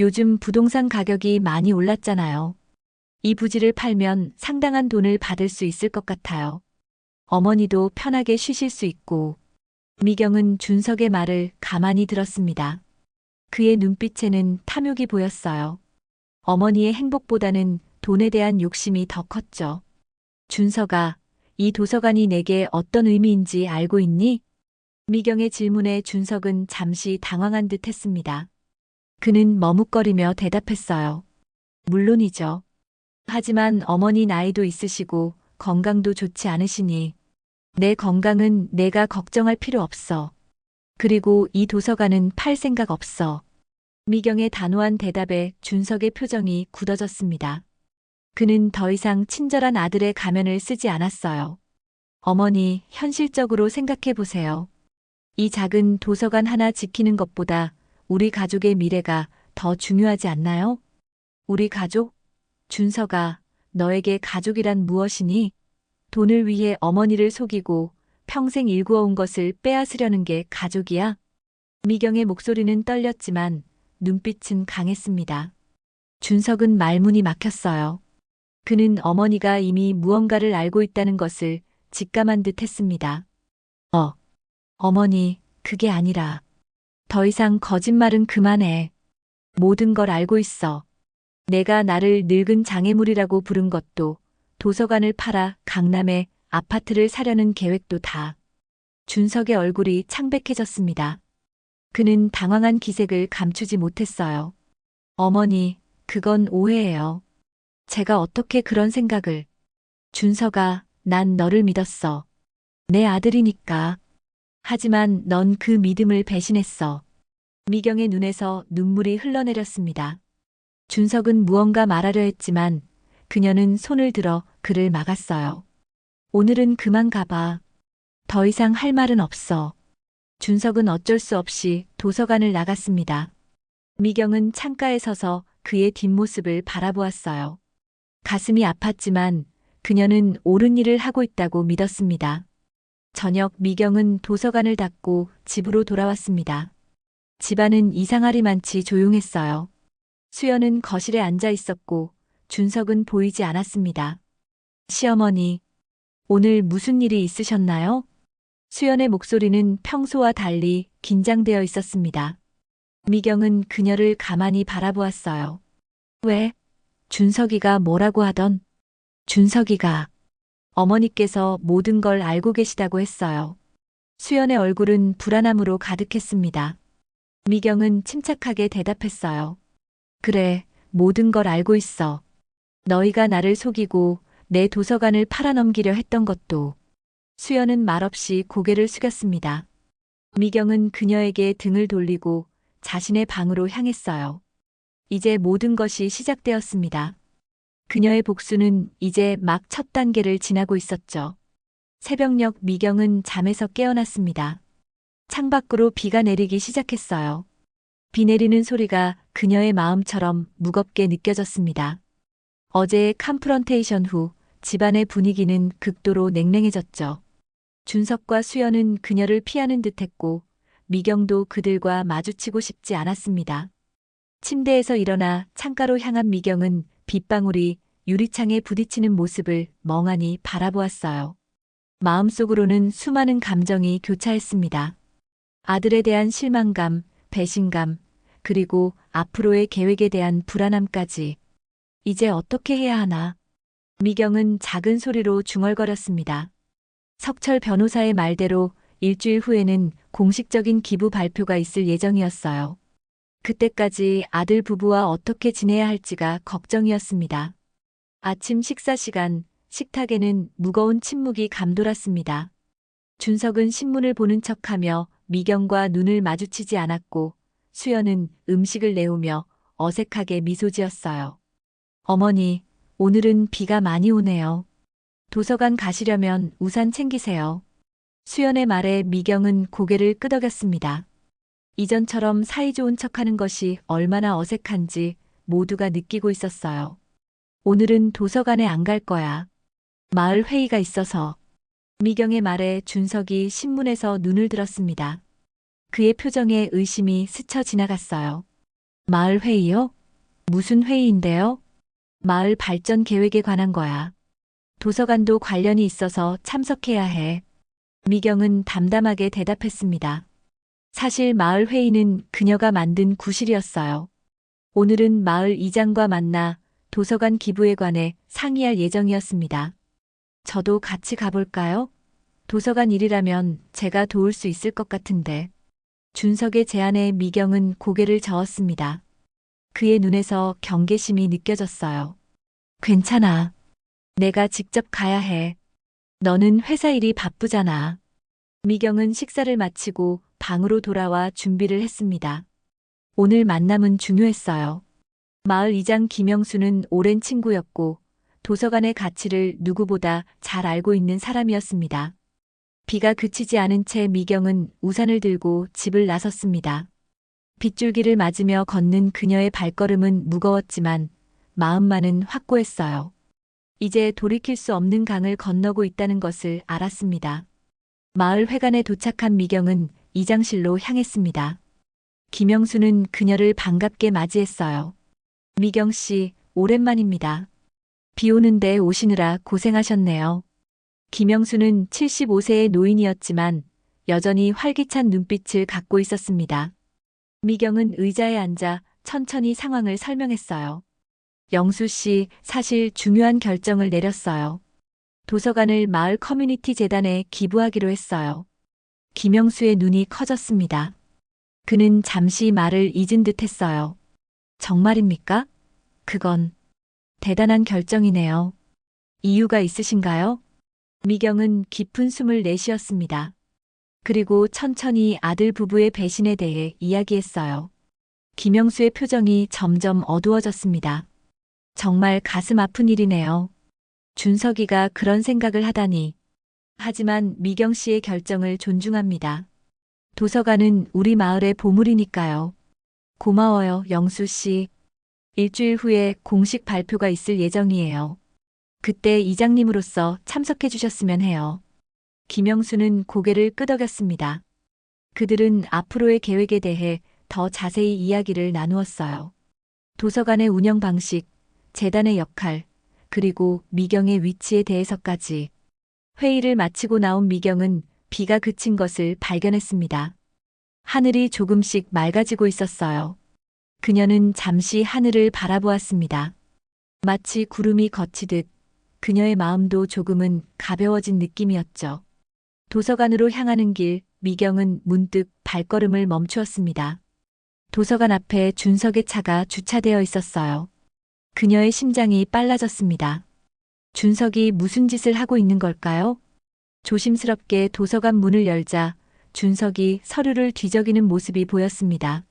요즘 부동산 가격이 많이 올랐잖아요. 이 부지를 팔면 상당한 돈을 받을 수 있을 것 같아요. 어머니도 편하게 쉬실 수 있고. 미경은 준석의 말을 가만히 들었습니다. 그의 눈빛에는 탐욕이 보였어요. 어머니의 행복보다는 돈에 대한 욕심이 더 컸죠. 준석아, 이 도서관이 내게 어떤 의미인지 알고 있니? 미경의 질문에 준석은 잠시 당황한 듯 했습니다. 그는 머뭇거리며 대답했어요. 물론이죠. 하지만 어머니 나이도 있으시고 건강도 좋지 않으시니 내 건강은 내가 걱정할 필요 없어. 그리고 이 도서관은 팔 생각 없어. 미경의 단호한 대답에 준석의 표정이 굳어졌습니다. 그는 더 이상 친절한 아들의 가면을 쓰지 않았어요. 어머니, 현실적으로 생각해 보세요. 이 작은 도서관 하나 지키는 것보다 우리 가족의 미래가 더 중요하지 않나요? 우리 가족? 준석아, 너에게 가족이란 무엇이니? 돈을 위해 어머니를 속이고 평생 일구어온 것을 빼앗으려는 게 가족이야? 미경의 목소리는 떨렸지만 눈빛은 강했습니다. 준석은 말문이 막혔어요. 그는 어머니가 이미 무언가를 알고 있다는 것을 직감한 듯 했습니다. 어머니, 그게 아니라 더 이상 거짓말은 그만해. 모든 걸 알고 있어. 내가 나를 늙은 장애물이라고 부른 것도 도서관을 팔아 강남에 아파트를 사려는 계획도 다. 준석의 얼굴이 창백해졌습니다. 그는 당황한 기색을 감추지 못했어요. 어머니, 그건 오해예요. 제가 어떻게 그런 생각을. 준석아, 난 너를 믿었어. 내 아들이니까. 하지만 넌 그 믿음을 배신했어. 미경의 눈에서 눈물이 흘러내렸습니다. 준석은 무언가 말하려 했지만 그녀는 손을 들어 그를 막았어요. 오늘은 그만 가봐. 더 이상 할 말은 없어. 준석은 어쩔 수 없이 도서관을 나갔습니다. 미경은 창가에 서서 그의 뒷모습을 바라보았어요. 가슴이 아팠지만 그녀는 옳은 일을 하고 있다고 믿었습니다. 저녁 미경은 도서관을 닫고 집으로 돌아왔습니다. 집안은 이상하리만치 조용했어요. 수연은 거실에 앉아 있었고 준석은 보이지 않았습니다. 시어머니, 오늘 무슨 일이 있으셨나요? 수연의 목소리는 평소와 달리 긴장되어 있었습니다. 미경은 그녀를 가만히 바라보았어요. 왜? 준석이가 뭐라고 하던? 준석이가 어머니께서 모든 걸 알고 계시다고 했어요. 수연의 얼굴은 불안함으로 가득했습니다. 미경은 침착하게 대답했어요. 그래, 모든 걸 알고 있어. 너희가 나를 속이고 내 도서관을 팔아넘기려 했던 것도. 수연은 말없이 고개를 숙였습니다. 미경은 그녀에게 등을 돌리고 자신의 방으로 향했어요. 이제 모든 것이 시작되었습니다. 그녀의 복수는 이제 막 첫 단계를 지나고 있었죠. 새벽녘 미경은 잠에서 깨어났습니다. 창밖으로 비가 내리기 시작했어요. 비 내리는 소리가 그녀의 마음처럼 무겁게 느껴졌습니다. 어제의 컨프런테이션 후 집안의 분위기는 극도로 냉랭해졌죠. 준석과 수연은 그녀를 피하는 듯했고 미경도 그들과 마주치고 싶지 않았습니다. 침대에서 일어나 창가로 향한 미경은 빗방울이 유리창에 부딪히는 모습을 멍하니 바라보았어요. 마음속으로는 수많은 감정이 교차했습니다. 아들에 대한 실망감, 배신감, 그리고 앞으로의 계획에 대한 불안함까지. 이제 어떻게 해야 하나? 미경은 작은 소리로 중얼거렸습니다. 석철 변호사의 말대로 일주일 후에는 공식적인 기부 발표가 있을 예정이었어요. 그때까지 아들 부부와 어떻게 지내야 할지가 걱정이었습니다. 아침 식사 시간, 식탁에는 무거운 침묵이 감돌았습니다. 준석은 신문을 보는 척하며 미경과 눈을 마주치지 않았고 수연은 음식을 내오며 어색하게 미소 지었어요. 어머니, 오늘은 비가 많이 오네요. 도서관 가시려면 우산 챙기세요. 수연의 말에 미경은 고개를 끄덕였습니다. 이전처럼 사이좋은 척하는 것이 얼마나 어색한지 모두가 느끼고 있었어요. 오늘은 도서관에 안 갈 거야. 마을 회의가 있어서. 미경의 말에 준석이 신문에서 눈을 들었습니다. 그의 표정에 의심이 스쳐 지나갔어요. 마을 회의요? 무슨 회의인데요? 마을 발전 계획에 관한 거야. 도서관도 관련이 있어서 참석해야 해. 미경은 담담하게 대답했습니다. 사실 마을 회의는 그녀가 만든 구실이었어요. 오늘은 마을 이장과 만나 도서관 기부에 관해 상의할 예정이었습니다. 저도 같이 가볼까요? 도서관 일이라면 제가 도울 수 있을 것 같은데. 준석의 제안에 미경은 고개를 저었습니다. 그의 눈에서 경계심이 느껴졌어요. 괜찮아. 내가 직접 가야 해. 너는 회사 일이 바쁘잖아. 미경은 식사를 마치고 방으로 돌아와 준비를 했습니다. 오늘 만남은 중요했어요. 마을 이장 김영수는 오랜 친구였고 도서관의 가치를 누구보다 잘 알고 있는 사람이었습니다. 비가 그치지 않은 채 미경은 우산을 들고 집을 나섰습니다. 빗줄기를 맞으며 걷는 그녀의 발걸음은 무거웠지만 마음만은 확고했어요. 이제 돌이킬 수 없는 강을 건너고 있다는 것을 알았습니다. 마을 회관에 도착한 미경은 이장실로 향했습니다. 김영수는 그녀를 반갑게 맞이했어요. 미경 씨, 오랜만입니다. 비 오는데 오시느라 고생하셨네요. 김영수는 75세의 노인이었지만 여전히 활기찬 눈빛을 갖고 있었습니다. 미경은 의자에 앉아 천천히 상황을 설명했어요. 영수 씨, 사실 중요한 결정을 내렸어요. 도서관을 마을 커뮤니티 재단에 기부하기로 했어요. 김영수의 눈이 커졌습니다. 그는 잠시 말을 잊은 듯 했어요. 정말입니까? 그건 대단한 결정이네요. 이유가 있으신가요? 미경은 깊은 숨을 내쉬었습니다. 그리고 천천히 아들 부부의 배신에 대해 이야기했어요. 김영수의 표정이 점점 어두워졌습니다. 정말 가슴 아픈 일이네요. 준석이가 그런 생각을 하다니. 하지만 미경 씨의 결정을 존중합니다. 도서관은 우리 마을의 보물이니까요. 고마워요, 영수 씨. 일주일 후에 공식 발표가 있을 예정이에요. 그때 이장님으로서 참석해 주셨으면 해요. 김영수는 고개를 끄덕였습니다. 그들은 앞으로의 계획에 대해 더 자세히 이야기를 나누었어요. 도서관의 운영 방식, 재단의 역할, 그리고 미경의 위치에 대해서까지. 회의를 마치고 나온 미경은 비가 그친 것을 발견했습니다. 하늘이 조금씩 맑아지고 있었어요. 그녀는 잠시 하늘을 바라보았습니다. 마치 구름이 걷히듯 그녀의 마음도 조금은 가벼워진 느낌이었죠. 도서관으로 향하는 길, 미경은 문득 발걸음을 멈추었습니다. 도서관 앞에 준석의 차가 주차되어 있었어요. 그녀의 심장이 빨라졌습니다. 준석이 무슨 짓을 하고 있는 걸까요? 조심스럽게 도서관 문을 열자 준석이 서류를 뒤적이는 모습이 보였습니다.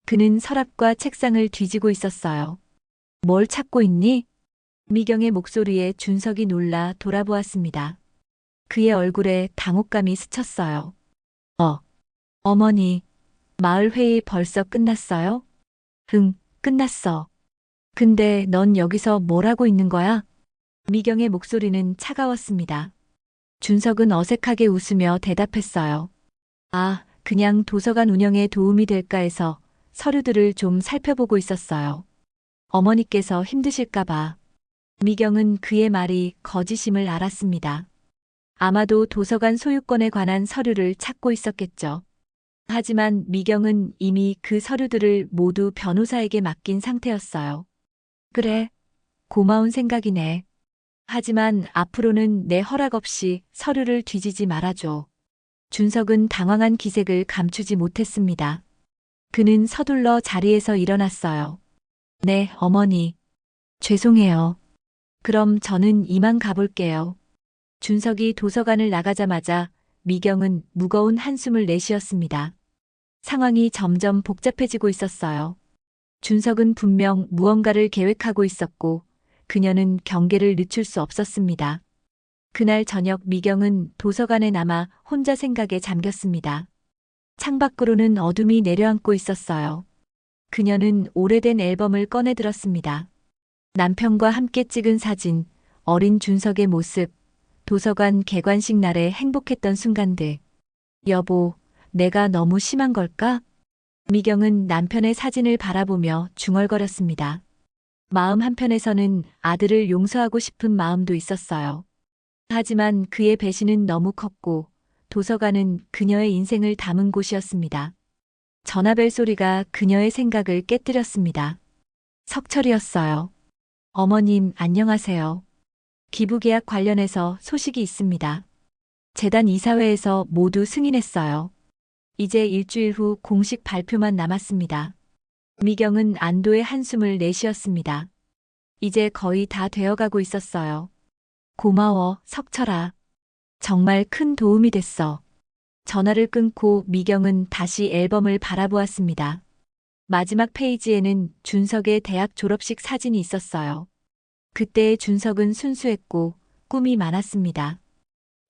그는 서랍과 책상을 뒤지고 있었어요. 뭘 찾고 있니? 미경의 목소리에 준석이 놀라 돌아보았습니다. 그의 얼굴에 당혹감이 스쳤어요. 어머니, 마을 회의 벌써 끝났어요? 응, 끝났어. 근데 넌 여기서 뭘 하고 있는 거야? 미경의 목소리는 차가웠습니다. 준석은 어색하게 웃으며 대답했어요. 아, 그냥 도서관 운영에 도움이 될까 해서 서류들을 좀 살펴보고 있었어요. 어머니께서 힘드실까봐. 미경은 그의 말이 거짓임을 알았습니다. 아마도 도서관 소유권에 관한 서류를 찾고 있었겠죠. 하지만 미경은 이미 그 서류들을 모두 변호사에게 맡긴 상태였어요. 그래, 고마운 생각이네. 하지만 앞으로는 내 허락 없이 서류를 뒤지지 말아줘. 준석은 당황한 기색을 감추지 못했습니다. 그는 서둘러 자리에서 일어났어요. 네, 어머니. 죄송해요. 그럼 저는 이만 가볼게요. 준석이 도서관을 나가자마자 미경은 무거운 한숨을 내쉬었습니다. 상황이 점점 복잡해지고 있었어요. 준석은 분명 무언가를 계획하고 있었고 그녀는 경계를 늦출 수 없었습니다. 그날 저녁 미경은 도서관에 남아 혼자 생각에 잠겼습니다. 창밖으로는 어둠이 내려앉고 있었어요. 그녀는 오래된 앨범을 꺼내 들었습니다. 남편과 함께 찍은 사진, 어린 준석의 모습, 도서관 개관식 날에 행복했던 순간들. 여보, 내가 너무 심한 걸까? 미경은 남편의 사진을 바라보며 중얼거렸습니다. 마음 한편에서는 아들을 용서하고 싶은 마음도 있었어요. 하지만 그의 배신은 너무 컸고 도서관은 그녀의 인생을 담은 곳이었습니다. 전화벨 소리가 그녀의 생각을 깨뜨렸습니다. 석철이었어요. 어머님, 안녕하세요. 기부계약 관련해서 소식이 있습니다. 재단 이사회에서 모두 승인했어요. 이제 일주일 후 공식 발표만 남았습니다. 미경은 안도의 한숨을 내쉬었습니다. 이제 거의 다 되어가고 있었어요. 고마워, 석철아. 정말 큰 도움이 됐어. 전화를 끊고 미경은 다시 앨범을 바라보았습니다. 마지막 페이지에는 준석의 대학 졸업식 사진이 있었어요. 그때의 준석은 순수했고 꿈이 많았습니다.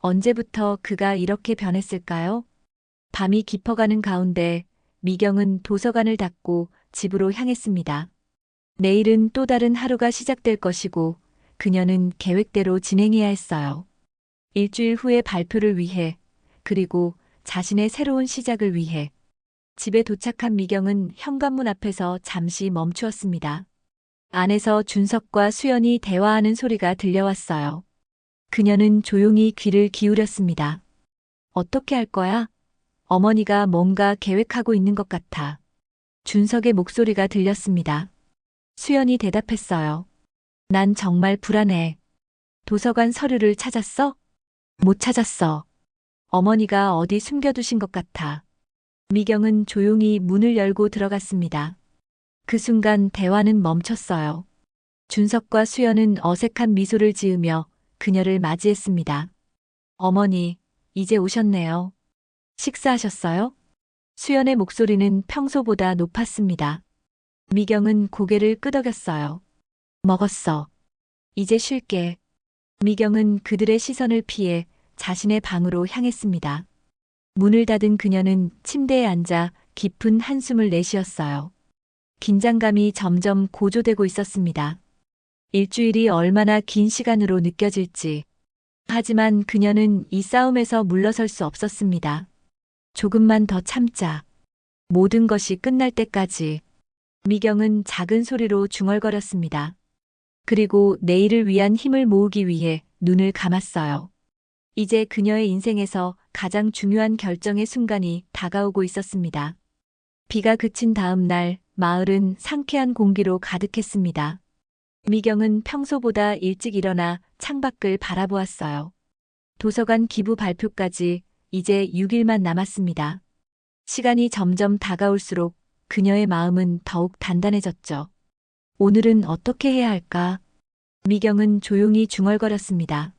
언제부터 그가 이렇게 변했을까요? 밤이 깊어가는 가운데 미경은 도서관을 닫고 집으로 향했습니다. 내일은 또 다른 하루가 시작될 것이고 그녀는 계획대로 진행해야 했어요. 일주일 후의 발표를 위해, 그리고 자신의 새로운 시작을 위해. 집에 도착한 미경은 현관문 앞에서 잠시 멈추었습니다. 안에서 준석과 수연이 대화하는 소리가 들려왔어요. 그녀는 조용히 귀를 기울였습니다. 어떻게 할 거야? 어머니가 뭔가 계획하고 있는 것 같아. 준석의 목소리가 들렸습니다. 수연이 대답했어요. 난 정말 불안해. 도서관 서류를 찾았어? 못 찾았어. 어머니가 어디 숨겨두신 것 같아. 미경은 조용히 문을 열고 들어갔습니다. 그 순간 대화는 멈췄어요. 준석과 수연은 어색한 미소를 지으며 그녀를 맞이했습니다. 어머니, 이제 오셨네요. 식사하셨어요? 수연의 목소리는 평소보다 높았습니다. 미경은 고개를 끄덕였어요. 먹었어. 이제 쉴게. 미경은 그들의 시선을 피해 자신의 방으로 향했습니다. 문을 닫은 그녀는 침대에 앉아 깊은 한숨을 내쉬었어요. 긴장감이 점점 고조되고 있었습니다. 일주일이 얼마나 긴 시간으로 느껴질지. 하지만 그녀는 이 싸움에서 물러설 수 없었습니다. 조금만 더 참자. 모든 것이 끝날 때까지. 미경은 작은 소리로 중얼거렸습니다. 그리고 내일을 위한 힘을 모으기 위해 눈을 감았어요. 이제 그녀의 인생에서 가장 중요한 결정의 순간이 다가오고 있었습니다. 비가 그친 다음 날, 마을은 상쾌한 공기로 가득했습니다. 미경은 평소보다 일찍 일어나 창밖을 바라보았어요. 도서관 기부 발표까지 이제 6일만 남았습니다. 시간이 점점 다가올수록 그녀의 마음은 더욱 단단해졌죠. 오늘은 어떻게 해야 할까? 미경은 조용히 중얼거렸습니다.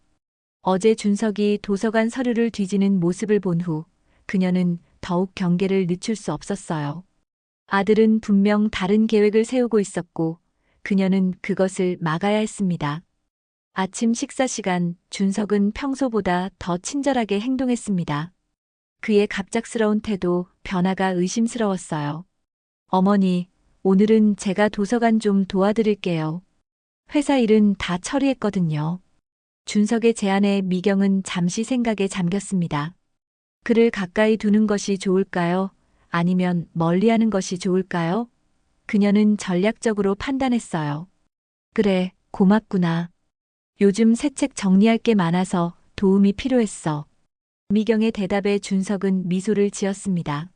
어제 준석이 도서관 서류를 뒤지는 모습을 본 후 그녀는 더욱 경계를 늦출 수 없었어요. 아들은 분명 다른 계획을 세우고 있었고 그녀는 그것을 막아야 했습니다. 아침 식사 시간 준석은 평소보다 더 친절하게 행동했습니다. 그의 갑작스러운 태도, 변화가 의심스러웠어요. 어머니, 오늘은 제가 도서관 좀 도와드릴게요. 회사 일은 다 처리했거든요. 준석의 제안에 미경은 잠시 생각에 잠겼습니다. 그를 가까이 두는 것이 좋을까요? 아니면 멀리하는 것이 좋을까요? 그녀는 전략적으로 판단했어요. 그래, 고맙구나. 요즘 새 책 정리할 게 많아서 도움이 필요했어. 미경의 대답에 준석은 미소를 지었습니다.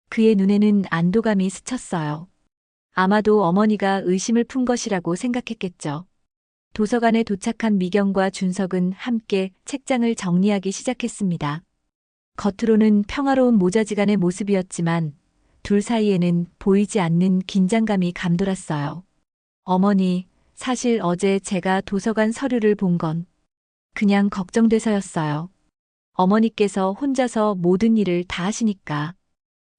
그의 눈에는 안도감이 스쳤어요. 아마도 어머니가 의심을 푼 것이라고 생각했겠죠. 도서관에 도착한 미경과 준석은 함께 책장을 정리하기 시작했습니다. 겉으로는 평화로운 모자지간의 모습이었지만 둘 사이에는 보이지 않는 긴장감이 감돌았어요. 어머니, 사실 어제 제가 도서관 서류를 본 건 그냥 걱정돼서였어요. 어머니께서 혼자서 모든 일을 다 하시니까.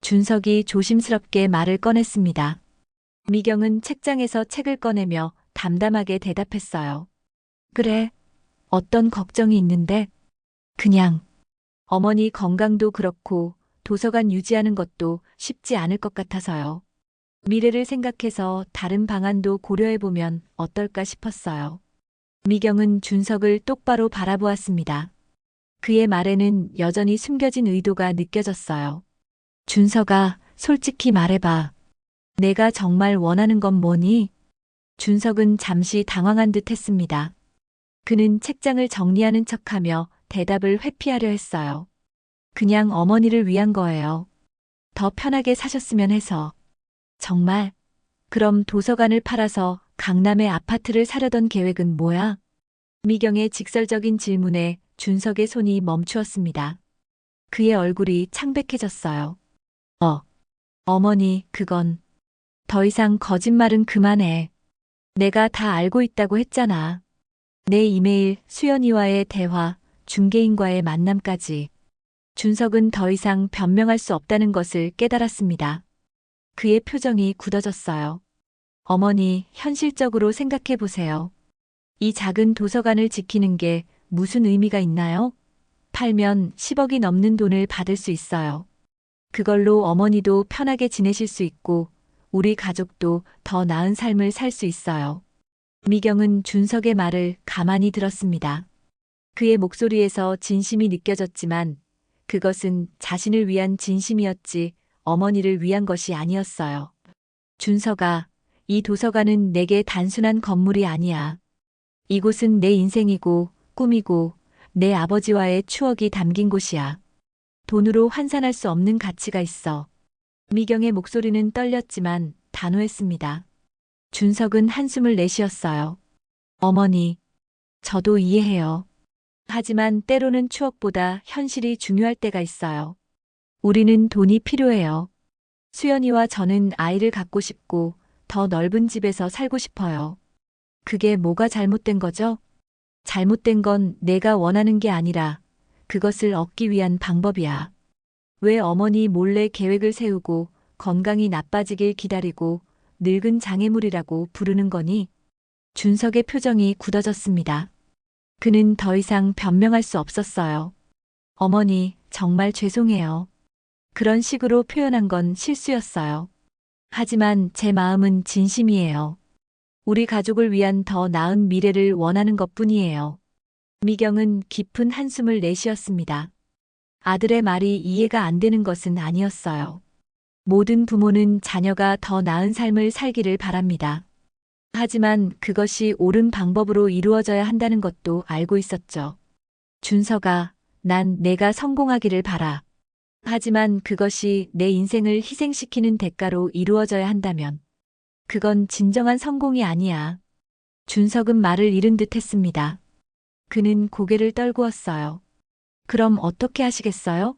준석이 조심스럽게 말을 꺼냈습니다. 미경은 책장에서 책을 꺼내며 담담하게 대답했어요. 그래, 어떤 걱정이 있는데? 그냥 어머니 건강도 그렇고 도서관 유지하는 것도 쉽지 않을 것 같아서요. 미래를 생각해서 다른 방안도 고려해보면 어떨까 싶었어요. 미경은 준석을 똑바로 바라보았습니다. 그의 말에는 여전히 숨겨진 의도가 느껴졌어요. 준석아, 솔직히 말해봐. 내가 정말 원하는 건 뭐니? 준석은 잠시 당황한 듯 했습니다. 그는 책장을 정리하는 척하며 대답을 회피하려 했어요. 그냥 어머니를 위한 거예요. 더 편하게 사셨으면 해서. 정말? 그럼 도서관을 팔아서 강남에 아파트를 사려던 계획은 뭐야? 미경의 직설적인 질문에 준석의 손이 멈추었습니다. 그의 얼굴이 창백해졌어요. 어, 어머니, 그건 더 이상 거짓말은 그만해. 내가 다 알고 있다고 했잖아. 내 이메일, 수연이와의 대화, 중개인과의 만남까지. 준석은 더 이상 변명할 수 없다는 것을 깨달았습니다. 그의 표정이 굳어졌어요. 어머니, 현실적으로 생각해 보세요. 이 작은 도서관을 지키는 게 무슨 의미가 있나요? 팔면 10억이 넘는 돈을 받을 수 있어요. 그걸로 어머니도 편하게 지내실 수 있고, 우리 가족도 더 나은 삶을 살 수 있어요. 미경은 준석의 말을 가만히 들었습니다. 그의 목소리에서 진심이 느껴졌지만 그것은 자신을 위한 진심이었지 어머니를 위한 것이 아니었어요. 준석아, 이 도서관은 내게 단순한 건물이 아니야. 이곳은 내 인생이고 꿈이고 내 아버지와의 추억이 담긴 곳이야. 돈으로 환산할 수 없는 가치가 있어. 미경의 목소리는 떨렸지만 단호했습니다. 준석은 한숨을 내쉬었어요. 어머니, 저도 이해해요. 하지만 때로는 추억보다 현실이 중요할 때가 있어요. 우리는 돈이 필요해요. 수연이와 저는 아이를 갖고 싶고 더 넓은 집에서 살고 싶어요. 그게 뭐가 잘못된 거죠? 잘못된 건 내가 원하는 게 아니라 그것을 얻기 위한 방법이야. 왜 어머니 몰래 계획을 세우고 건강이 나빠지길 기다리고 늙은 장애물이라고 부르는 거니? 준석의 표정이 굳어졌습니다. 그는 더 이상 변명할 수 없었어요. 어머니, 정말 죄송해요. 그런 식으로 표현한 건 실수였어요. 하지만 제 마음은 진심이에요. 우리 가족을 위한 더 나은 미래를 원하는 것뿐이에요. 미경은 깊은 한숨을 내쉬었습니다. 아들의 말이 이해가 안 되는 것은 아니었어요. 모든 부모는 자녀가 더 나은 삶을 살기를 바랍니다. 하지만 그것이 옳은 방법으로 이루어져야 한다는 것도 알고 있었죠. 준석아, 난 내가 성공하기를 바라. 하지만 그것이 내 인생을 희생시키는 대가로 이루어져야 한다면 그건 진정한 성공이 아니야. 준석은 말을 잃은 듯 했습니다. 그는 고개를 떨구었어요. 그럼 어떻게 하시겠어요?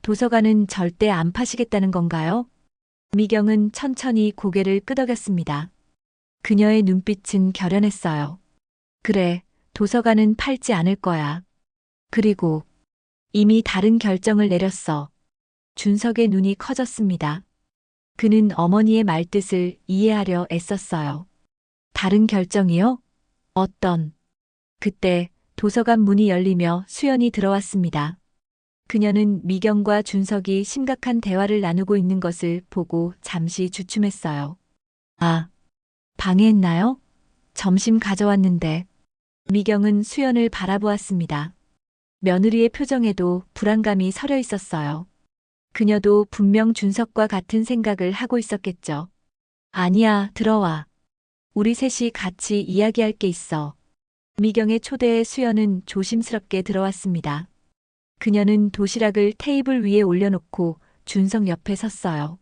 도서관은 절대 안 파시겠다는 건가요? 미경은 천천히 고개를 끄덕였습니다. 그녀의 눈빛은 결연했어요. 그래, 도서관은 팔지 않을 거야. 그리고 이미 다른 결정을 내렸어. 준석의 눈이 커졌습니다. 그는 어머니의 말뜻을 이해하려 애썼어요. 다른 결정이요? 어떤? 그때 도서관 문이 열리며 수연이 들어왔습니다. 그녀는 미경과 준석이 심각한 대화를 나누고 있는 것을 보고 잠시 주춤했어요. 아, 방해했나요? 점심 가져왔는데. 미경은 수연을 바라보았습니다. 며느리의 표정에도 불안감이 서려 있었어요. 그녀도 분명 준석과 같은 생각을 하고 있었겠죠. 아니야, 들어와. 우리 셋이 같이 이야기할 게 있어. 미경의 초대에 수연은 조심스럽게 들어왔습니다. 그녀는 도시락을 테이블 위에 올려놓고 준석 옆에 섰어요.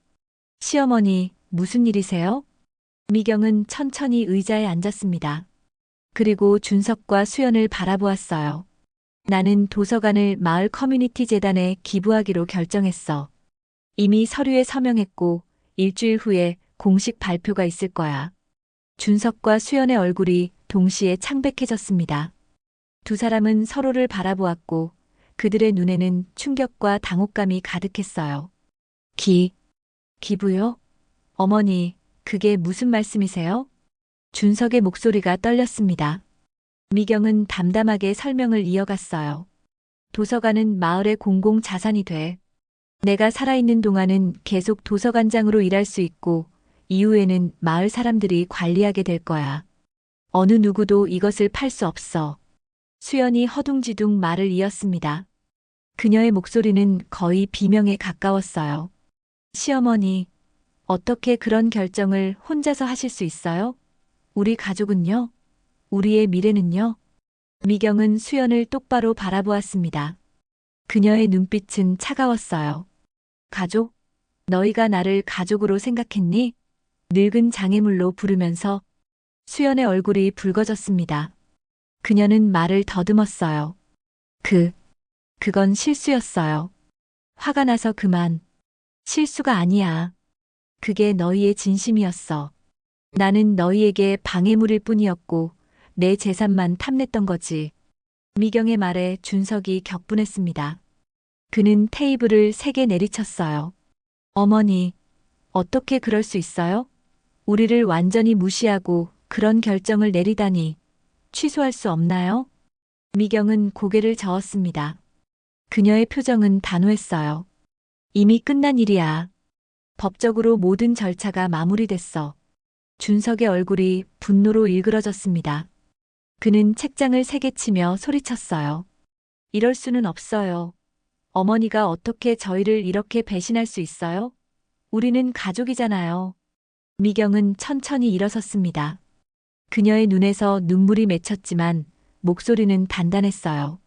시어머니, 무슨 일이세요? 미경은 천천히 의자에 앉았습니다. 그리고 준석과 수연을 바라보았어요. 나는 도서관을 마을 커뮤니티 재단에 기부하기로 결정했어. 이미 서류에 서명했고 일주일 후에 공식 발표가 있을 거야. 준석과 수연의 얼굴이 동시에 창백해졌습니다. 두 사람은 서로를 바라보았고 그들의 눈에는 충격과 당혹감이 가득했어요. 기부요? 어머니, 그게 무슨 말씀이세요? 준석의 목소리가 떨렸습니다. 미경은 담담하게 설명을 이어갔어요. 도서관은 마을의 공공 자산이 돼. 내가 살아있는 동안은 계속 도서관장으로 일할 수 있고 이후에는 마을 사람들이 관리하게 될 거야. 어느 누구도 이것을 팔 수 없어. 수연이 허둥지둥 말을 이었습니다. 그녀의 목소리는 거의 비명에 가까웠어요. 시어머니, 어떻게 그런 결정을 혼자서 하실 수 있어요? 우리 가족은요? 우리의 미래는요? 미경은 수연을 똑바로 바라보았습니다. 그녀의 눈빛은 차가웠어요. 가족? 너희가 나를 가족으로 생각했니? 늙은 장애물로 부르면서 수연의 얼굴이 붉어졌습니다. 그녀는 말을 더듬었어요. 그건 실수였어요. 화가 나서 그만. 실수가 아니야. 그게 너희의 진심이었어. 나는 너희에게 방해물일 뿐이었고 내 재산만 탐냈던 거지. 미경의 말에 준석이 격분했습니다. 그는 테이블을 3개 내리쳤어요. 어머니, 어떻게 그럴 수 있어요? 우리를 완전히 무시하고 그런 결정을 내리다니. 취소할 수 없나요? 미경은 고개를 저었습니다. 그녀의 표정은 단호했어요. 이미 끝난 일이야. 법적으로 모든 절차가 마무리됐어. 준석의 얼굴이 분노로 일그러졌습니다. 그는 책장을 세게치며 소리쳤어요. 이럴 수는 없어요. 어머니가 어떻게 저희를 이렇게 배신할 수 있어요? 우리는 가족이잖아요. 미경은 천천히 일어섰습니다. 그녀의 눈에서 눈물이 맺혔지만 목소리는 단단했어요.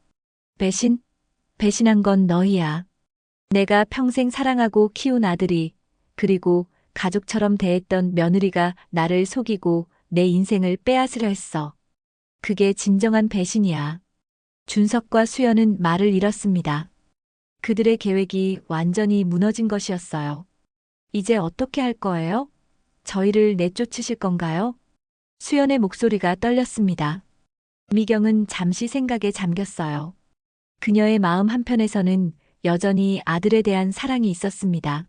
배신한 건 너희야. 내가 평생 사랑하고 키운 아들이, 그리고 가족처럼 대했던 며느리가 나를 속이고 내 인생을 빼앗으려 했어. 그게 진정한 배신이야. 준석과 수연은 말을 잃었습니다. 그들의 계획이 완전히 무너진 것이었어요. 이제 어떻게 할 거예요? 저희를 내쫓으실 건가요? 수연의 목소리가 떨렸습니다. 미경은 잠시 생각에 잠겼어요. 그녀의 마음 한편에서는 여전히 아들에 대한 사랑이 있었습니다.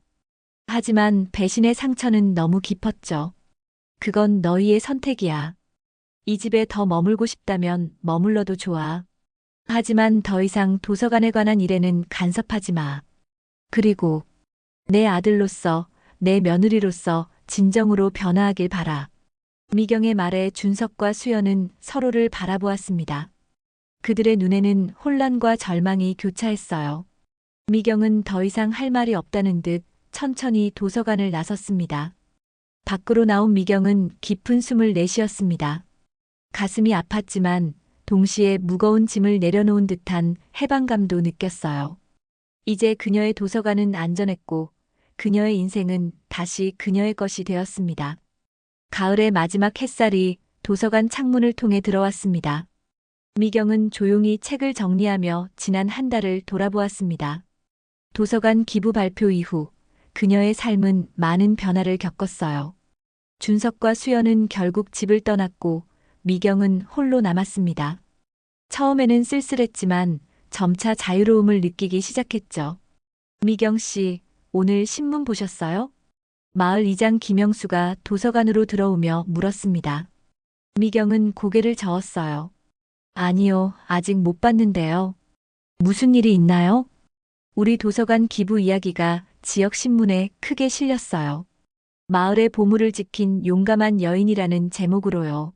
하지만 배신의 상처는 너무 깊었죠. 그건 너희의 선택이야. 이 집에 더 머물고 싶다면 머물러도 좋아. 하지만 더 이상 도서관에 관한 일에는 간섭하지 마. 그리고 내 아들로서, 내 며느리로서 진정으로 변화하길 바라. 미경의 말에 준석과 수연은 서로를 바라보았습니다. 그들의 눈에는 혼란과 절망이 교차했어요. 미경은 더 이상 할 말이 없다는 듯 천천히 도서관을 나섰습니다. 밖으로 나온 미경은 깊은 숨을 내쉬었습니다. 가슴이 아팠지만 동시에 무거운 짐을 내려놓은 듯한 해방감도 느꼈어요. 이제 그녀의 도서관은 안전했고 그녀의 인생은 다시 그녀의 것이 되었습니다. 가을의 마지막 햇살이 도서관 창문을 통해 들어왔습니다. 미경은 조용히 책을 정리하며 지난 한 달을 돌아보았습니다. 도서관 기부 발표 이후 그녀의 삶은 많은 변화를 겪었어요. 준석과 수연은 결국 집을 떠났고 미경은 홀로 남았습니다. 처음에는 쓸쓸했지만 점차 자유로움을 느끼기 시작했죠. 미경 씨, 오늘 신문 보셨어요? 마을 이장 김영수가 도서관으로 들어오며 물었습니다. 미경은 고개를 저었어요. 아니요, 아직 못 봤는데요. 무슨 일이 있나요? 우리 도서관 기부 이야기가 지역 신문에 크게 실렸어요. 마을의 보물을 지킨 용감한 여인이라는 제목으로요.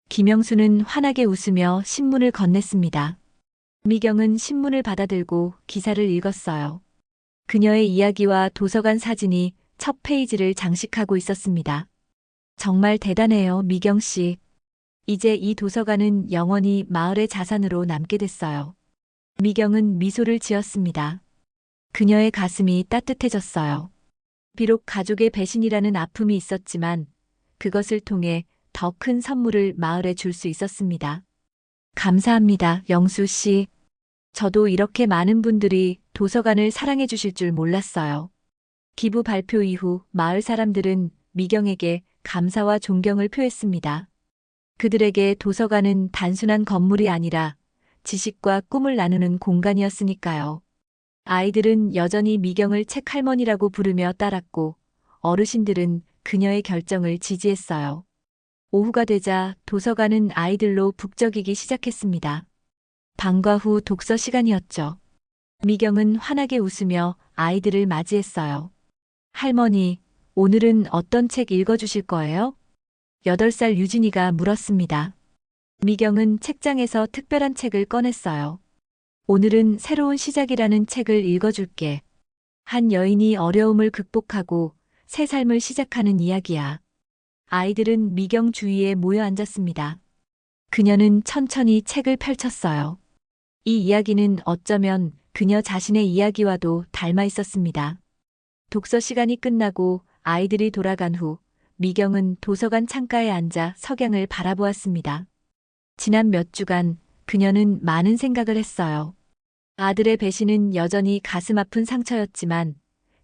김영수는 환하게 웃으며 신문을 건넸습니다. 미경은 신문을 받아들고 기사를 읽었어요. 그녀의 이야기와 도서관 사진이 첫 페이지를 장식하고 있었습니다. 정말 대단해요, 미경 씨. 이제 이 도서관은 영원히 마을의 자산으로 남게 됐어요. 미경은 미소를 지었습니다. 그녀의 가슴이 따뜻해졌어요. 비록 가족의 배신이라는 아픔이 있었지만 그것을 통해 더 큰 선물을 마을에 줄 수 있었습니다. 감사합니다, 영수 씨. 저도 이렇게 많은 분들이 도서관을 사랑해 주실 줄 몰랐어요. 기부 발표 이후 마을 사람들은 미경에게 감사와 존경을 표했습니다. 그들에게 도서관은 단순한 건물이 아니라 지식과 꿈을 나누는 공간이었으니까요. 아이들은 여전히 미경을 책 할머니라고 부르며 따랐고 어르신들은 그녀의 결정을 지지했어요. 오후가 되자 도서관은 아이들로 북적이기 시작했습니다. 방과 후 독서 시간이었죠. 미경은 환하게 웃으며 아이들을 맞이했어요. 할머니, 오늘은 어떤 책 읽어주실 거예요? 8살 유진이가 물었습니다. 미경은 책장에서 특별한 책을 꺼냈어요. 오늘은 새로운 시작이라는 책을 읽어줄게. 한 여인이 어려움을 극복하고 새 삶을 시작하는 이야기야. 아이들은 미경 주위에 모여 앉았습니다. 그녀는 천천히 책을 펼쳤어요. 이 이야기는 어쩌면 그녀 자신의 이야기와도 닮아 있었습니다. 독서 시간이 끝나고 아이들이 돌아간 후 미경은 도서관 창가에 앉아 석양을 바라보았습니다. 지난 몇 주간 그녀는 많은 생각을 했어요. 아들의 배신은 여전히 가슴 아픈 상처였지만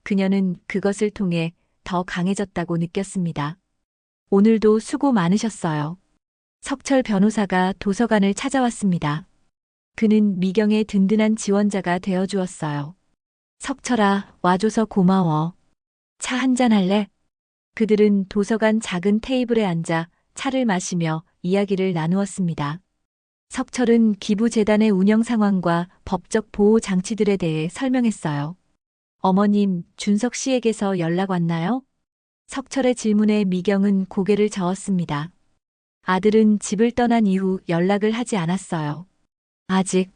그녀는 그것을 통해 더 강해졌다고 느꼈습니다. 오늘도 수고 많으셨어요. 석철 변호사가 도서관을 찾아왔습니다. 그는 미경의 든든한 지원자가 되어 주었어요. 석철아, 와줘서 고마워. 차 한잔 할래? 그들은 도서관 작은 테이블에 앉아 차를 마시며 이야기를 나누었습니다. 석철은 기부재단의 운영 상황과 법적 보호 장치들에 대해 설명했어요. 어머님, 준석 씨에게서 연락 왔나요? 석철의 질문에 미경은 고개를 저었습니다. 아들은 집을 떠난 이후 연락을 하지 않았어요. 아직.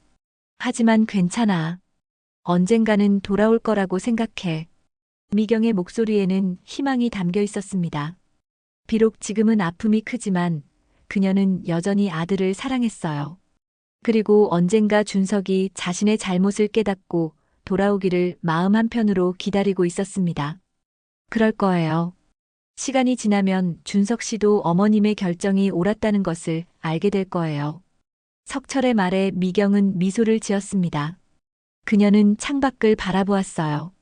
하지만 괜찮아. 언젠가는 돌아올 거라고 생각해. 미경의 목소리에는 희망이 담겨 있었습니다. 비록 지금은 아픔이 크지만 그녀는 여전히 아들을 사랑했어요. 그리고 언젠가 준석이 자신의 잘못을 깨닫고 돌아오기를 마음 한편으로 기다리고 있었습니다. 그럴 거예요. 시간이 지나면 준석 씨도 어머님의 결정이 옳았다는 것을 알게 될 거예요. 석철의 말에 미경은 미소를 지었습니다. 그녀는 창밖을 바라보았어요.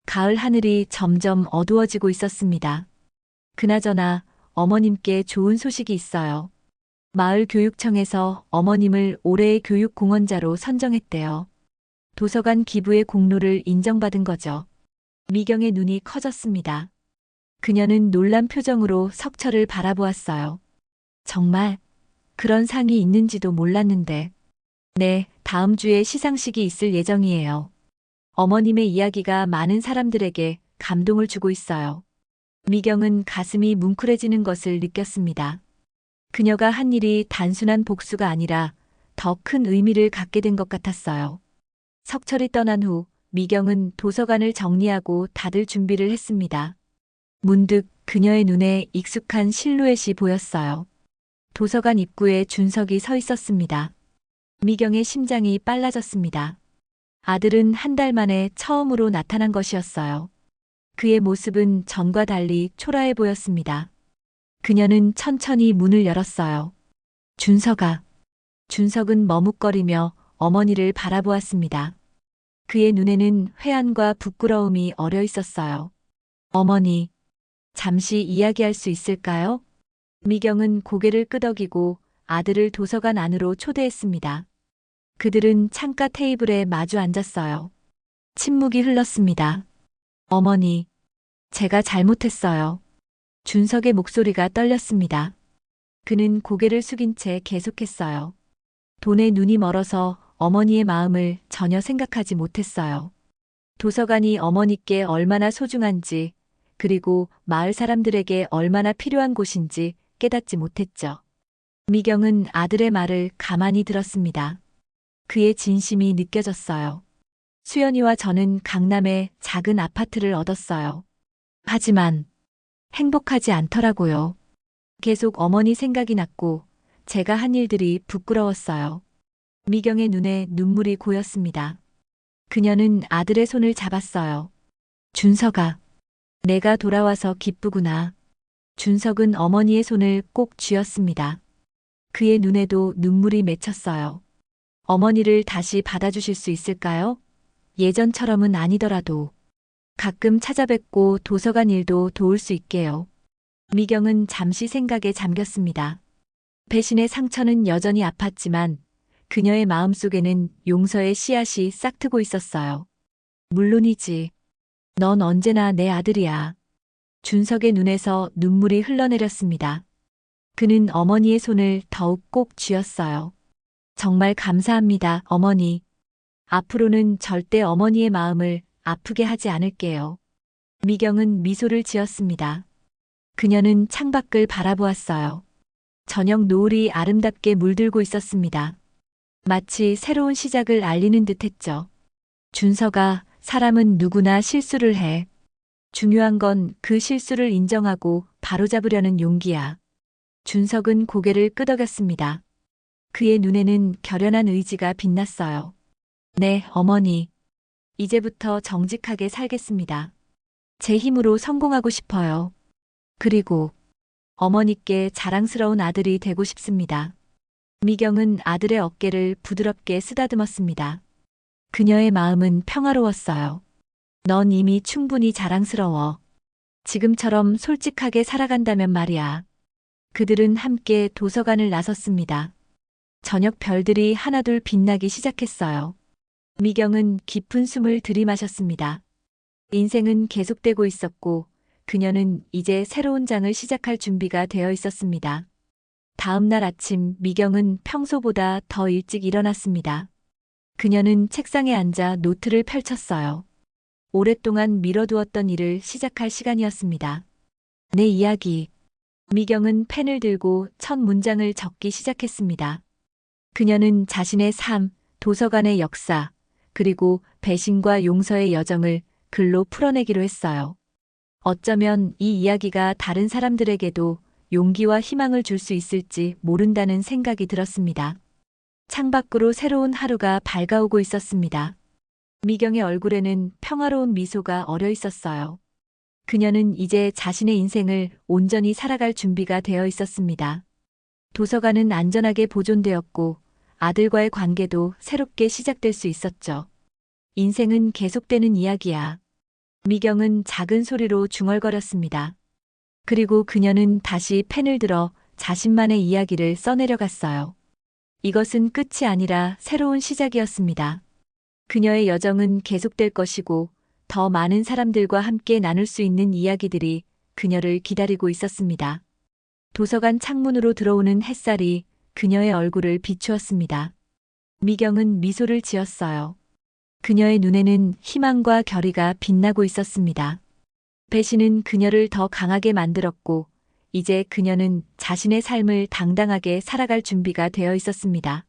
가을 하늘이 점점 어두워지고 있었습니다. 그나저나 어머님께 좋은 소식이 있어요. 마을 교육청에서 어머님을 올해의 교육공헌자로 선정했대요. 도서관 기부의 공로를 인정받은 거죠. 미경의 눈이 커졌습니다. 그녀는 놀란 표정으로 석철을 바라보았어요. 정말 그런 상이 있는지도 몰랐는데. 네, 다음 주에 시상식이 있을 예정이에요. 어머님의 이야기가 많은 사람들에게 감동을 주고 있어요. 미경은 가슴이 뭉클해지는 것을 느꼈습니다. 그녀가 한 일이 단순한 복수가 아니라 더 큰 의미를 갖게 된 것 같았어요. 석철이 떠난 후 미경은 도서관을 정리하고 닫을 준비를 했습니다. 문득 그녀의 눈에 익숙한 실루엣이 보였어요. 도서관 입구에 준석이 서 있었습니다. 미경의 심장이 빨라졌습니다. 아들은 한 달 만에 처음으로 나타난 것이었어요. 그의 모습은 전과 달리 초라해 보였습니다. 그녀는 천천히 문을 열었어요. 준석아. 준석은 머뭇거리며 어머니를 바라보았습니다. 그의 눈에는 회한과 부끄러움이 어려 있었어요. 어머니, 잠시 이야기할 수 있을까요? 미경은 고개를 끄덕이고 아들을 도서관 안으로 초대했습니다. 그들은 창가 테이블에 마주 앉았어요. 침묵이 흘렀습니다. 어머니, 제가 잘못했어요. 준석의 목소리가 떨렸습니다. 그는 고개를 숙인 채 계속했어요. 돈에 눈이 멀어서 어머니의 마음을 전혀 생각하지 못했어요. 도서관이 어머니께 얼마나 소중한지, 그리고 마을 사람들에게 얼마나 필요한 곳인지 깨닫지 못했죠. 미경은 아들의 말을 가만히 들었습니다. 그의 진심이 느껴졌어요. 수연이와 저는 강남에 작은 아파트를 얻었어요. 하지만 행복하지 않더라고요. 계속 어머니 생각이 났고 제가 한 일들이 부끄러웠어요. 미경의 눈에 눈물이 고였습니다. 그녀는 아들의 손을 잡았어요. 준석아, 내가 돌아와서 기쁘구나. 준석은 어머니의 손을 꼭 쥐었습니다. 그의 눈에도 눈물이 맺혔어요. 어머니를 다시 받아주실 수 있을까요? 예전처럼은 아니더라도 가끔 찾아뵙고 도서관 일도 도울 수 있게요. 미경은 잠시 생각에 잠겼습니다. 배신의 상처는 여전히 아팠지만 그녀의 마음속에는 용서의 씨앗이 싹트고 있었어요. 물론이지. 넌 언제나 내 아들이야. 준석의 눈에서 눈물이 흘러내렸습니다. 그는 어머니의 손을 더욱 꼭 쥐었어요. 정말 감사합니다, 어머니. 앞으로는 절대 어머니의 마음을 아프게 하지 않을게요. 미경은 미소를 지었습니다. 그녀는 창밖을 바라보았어요. 저녁 노을이 아름답게 물들고 있었습니다. 마치 새로운 시작을 알리는 듯했죠. 준석아, 사람은 누구나 실수를 해. 중요한 건 그 실수를 인정하고 바로잡으려는 용기야. 준석은 고개를 끄덕였습니다. 그의 눈에는 결연한 의지가 빛났어요. 네, 어머니. 이제부터 정직하게 살겠습니다. 제 힘으로 성공하고 싶어요. 그리고 어머니께 자랑스러운 아들이 되고 싶습니다. 미경은 아들의 어깨를 부드럽게 쓰다듬었습니다. 그녀의 마음은 평화로웠어요. 넌 이미 충분히 자랑스러워. 지금처럼 솔직하게 살아간다면 말이야. 그들은 함께 도서관을 나섰습니다. 저녁 별들이 하나둘 빛나기 시작했어요. 미경은 깊은 숨을 들이마셨습니다. 인생은 계속되고 있었고, 그녀는 이제 새로운 장을 시작할 준비가 되어 있었습니다. 다음 날 아침 미경은 평소보다 더 일찍 일어났습니다. 그녀는 책상에 앉아 노트를 펼쳤어요. 오랫동안 미뤄두었던 일을 시작할 시간이었습니다. 내 이야기. 미경은 펜을 들고 첫 문장을 적기 시작했습니다. 그녀는 자신의 삶, 도서관의 역사, 그리고 배신과 용서의 여정을 글로 풀어내기로 했어요. 어쩌면 이 이야기가 다른 사람들에게도 용기와 희망을 줄 수 있을지 모른다는 생각이 들었습니다. 창밖으로 새로운 하루가 밝아오고 있었습니다. 미경의 얼굴에는 평화로운 미소가 어려 있었어요. 그녀는 이제 자신의 인생을 온전히 살아갈 준비가 되어 있었습니다. 도서관은 안전하게 보존되었고 아들과의 관계도 새롭게 시작될 수 있었죠. 인생은 계속되는 이야기야. 미경은 작은 소리로 중얼거렸습니다. 그리고 그녀는 다시 펜을 들어 자신만의 이야기를 써내려갔어요. 이것은 끝이 아니라 새로운 시작이었습니다. 그녀의 여정은 계속될 것이고 더 많은 사람들과 함께 나눌 수 있는 이야기들이 그녀를 기다리고 있었습니다. 도서관 창문으로 들어오는 햇살이 그녀의 얼굴을 비추었습니다. 미경은 미소를 지었어요. 그녀의 눈에는 희망과 결의가 빛나고 있었습니다. 배신은 그녀를 더 강하게 만들었고, 이제 그녀는 자신의 삶을 당당하게 살아갈 준비가 되어 있었습니다.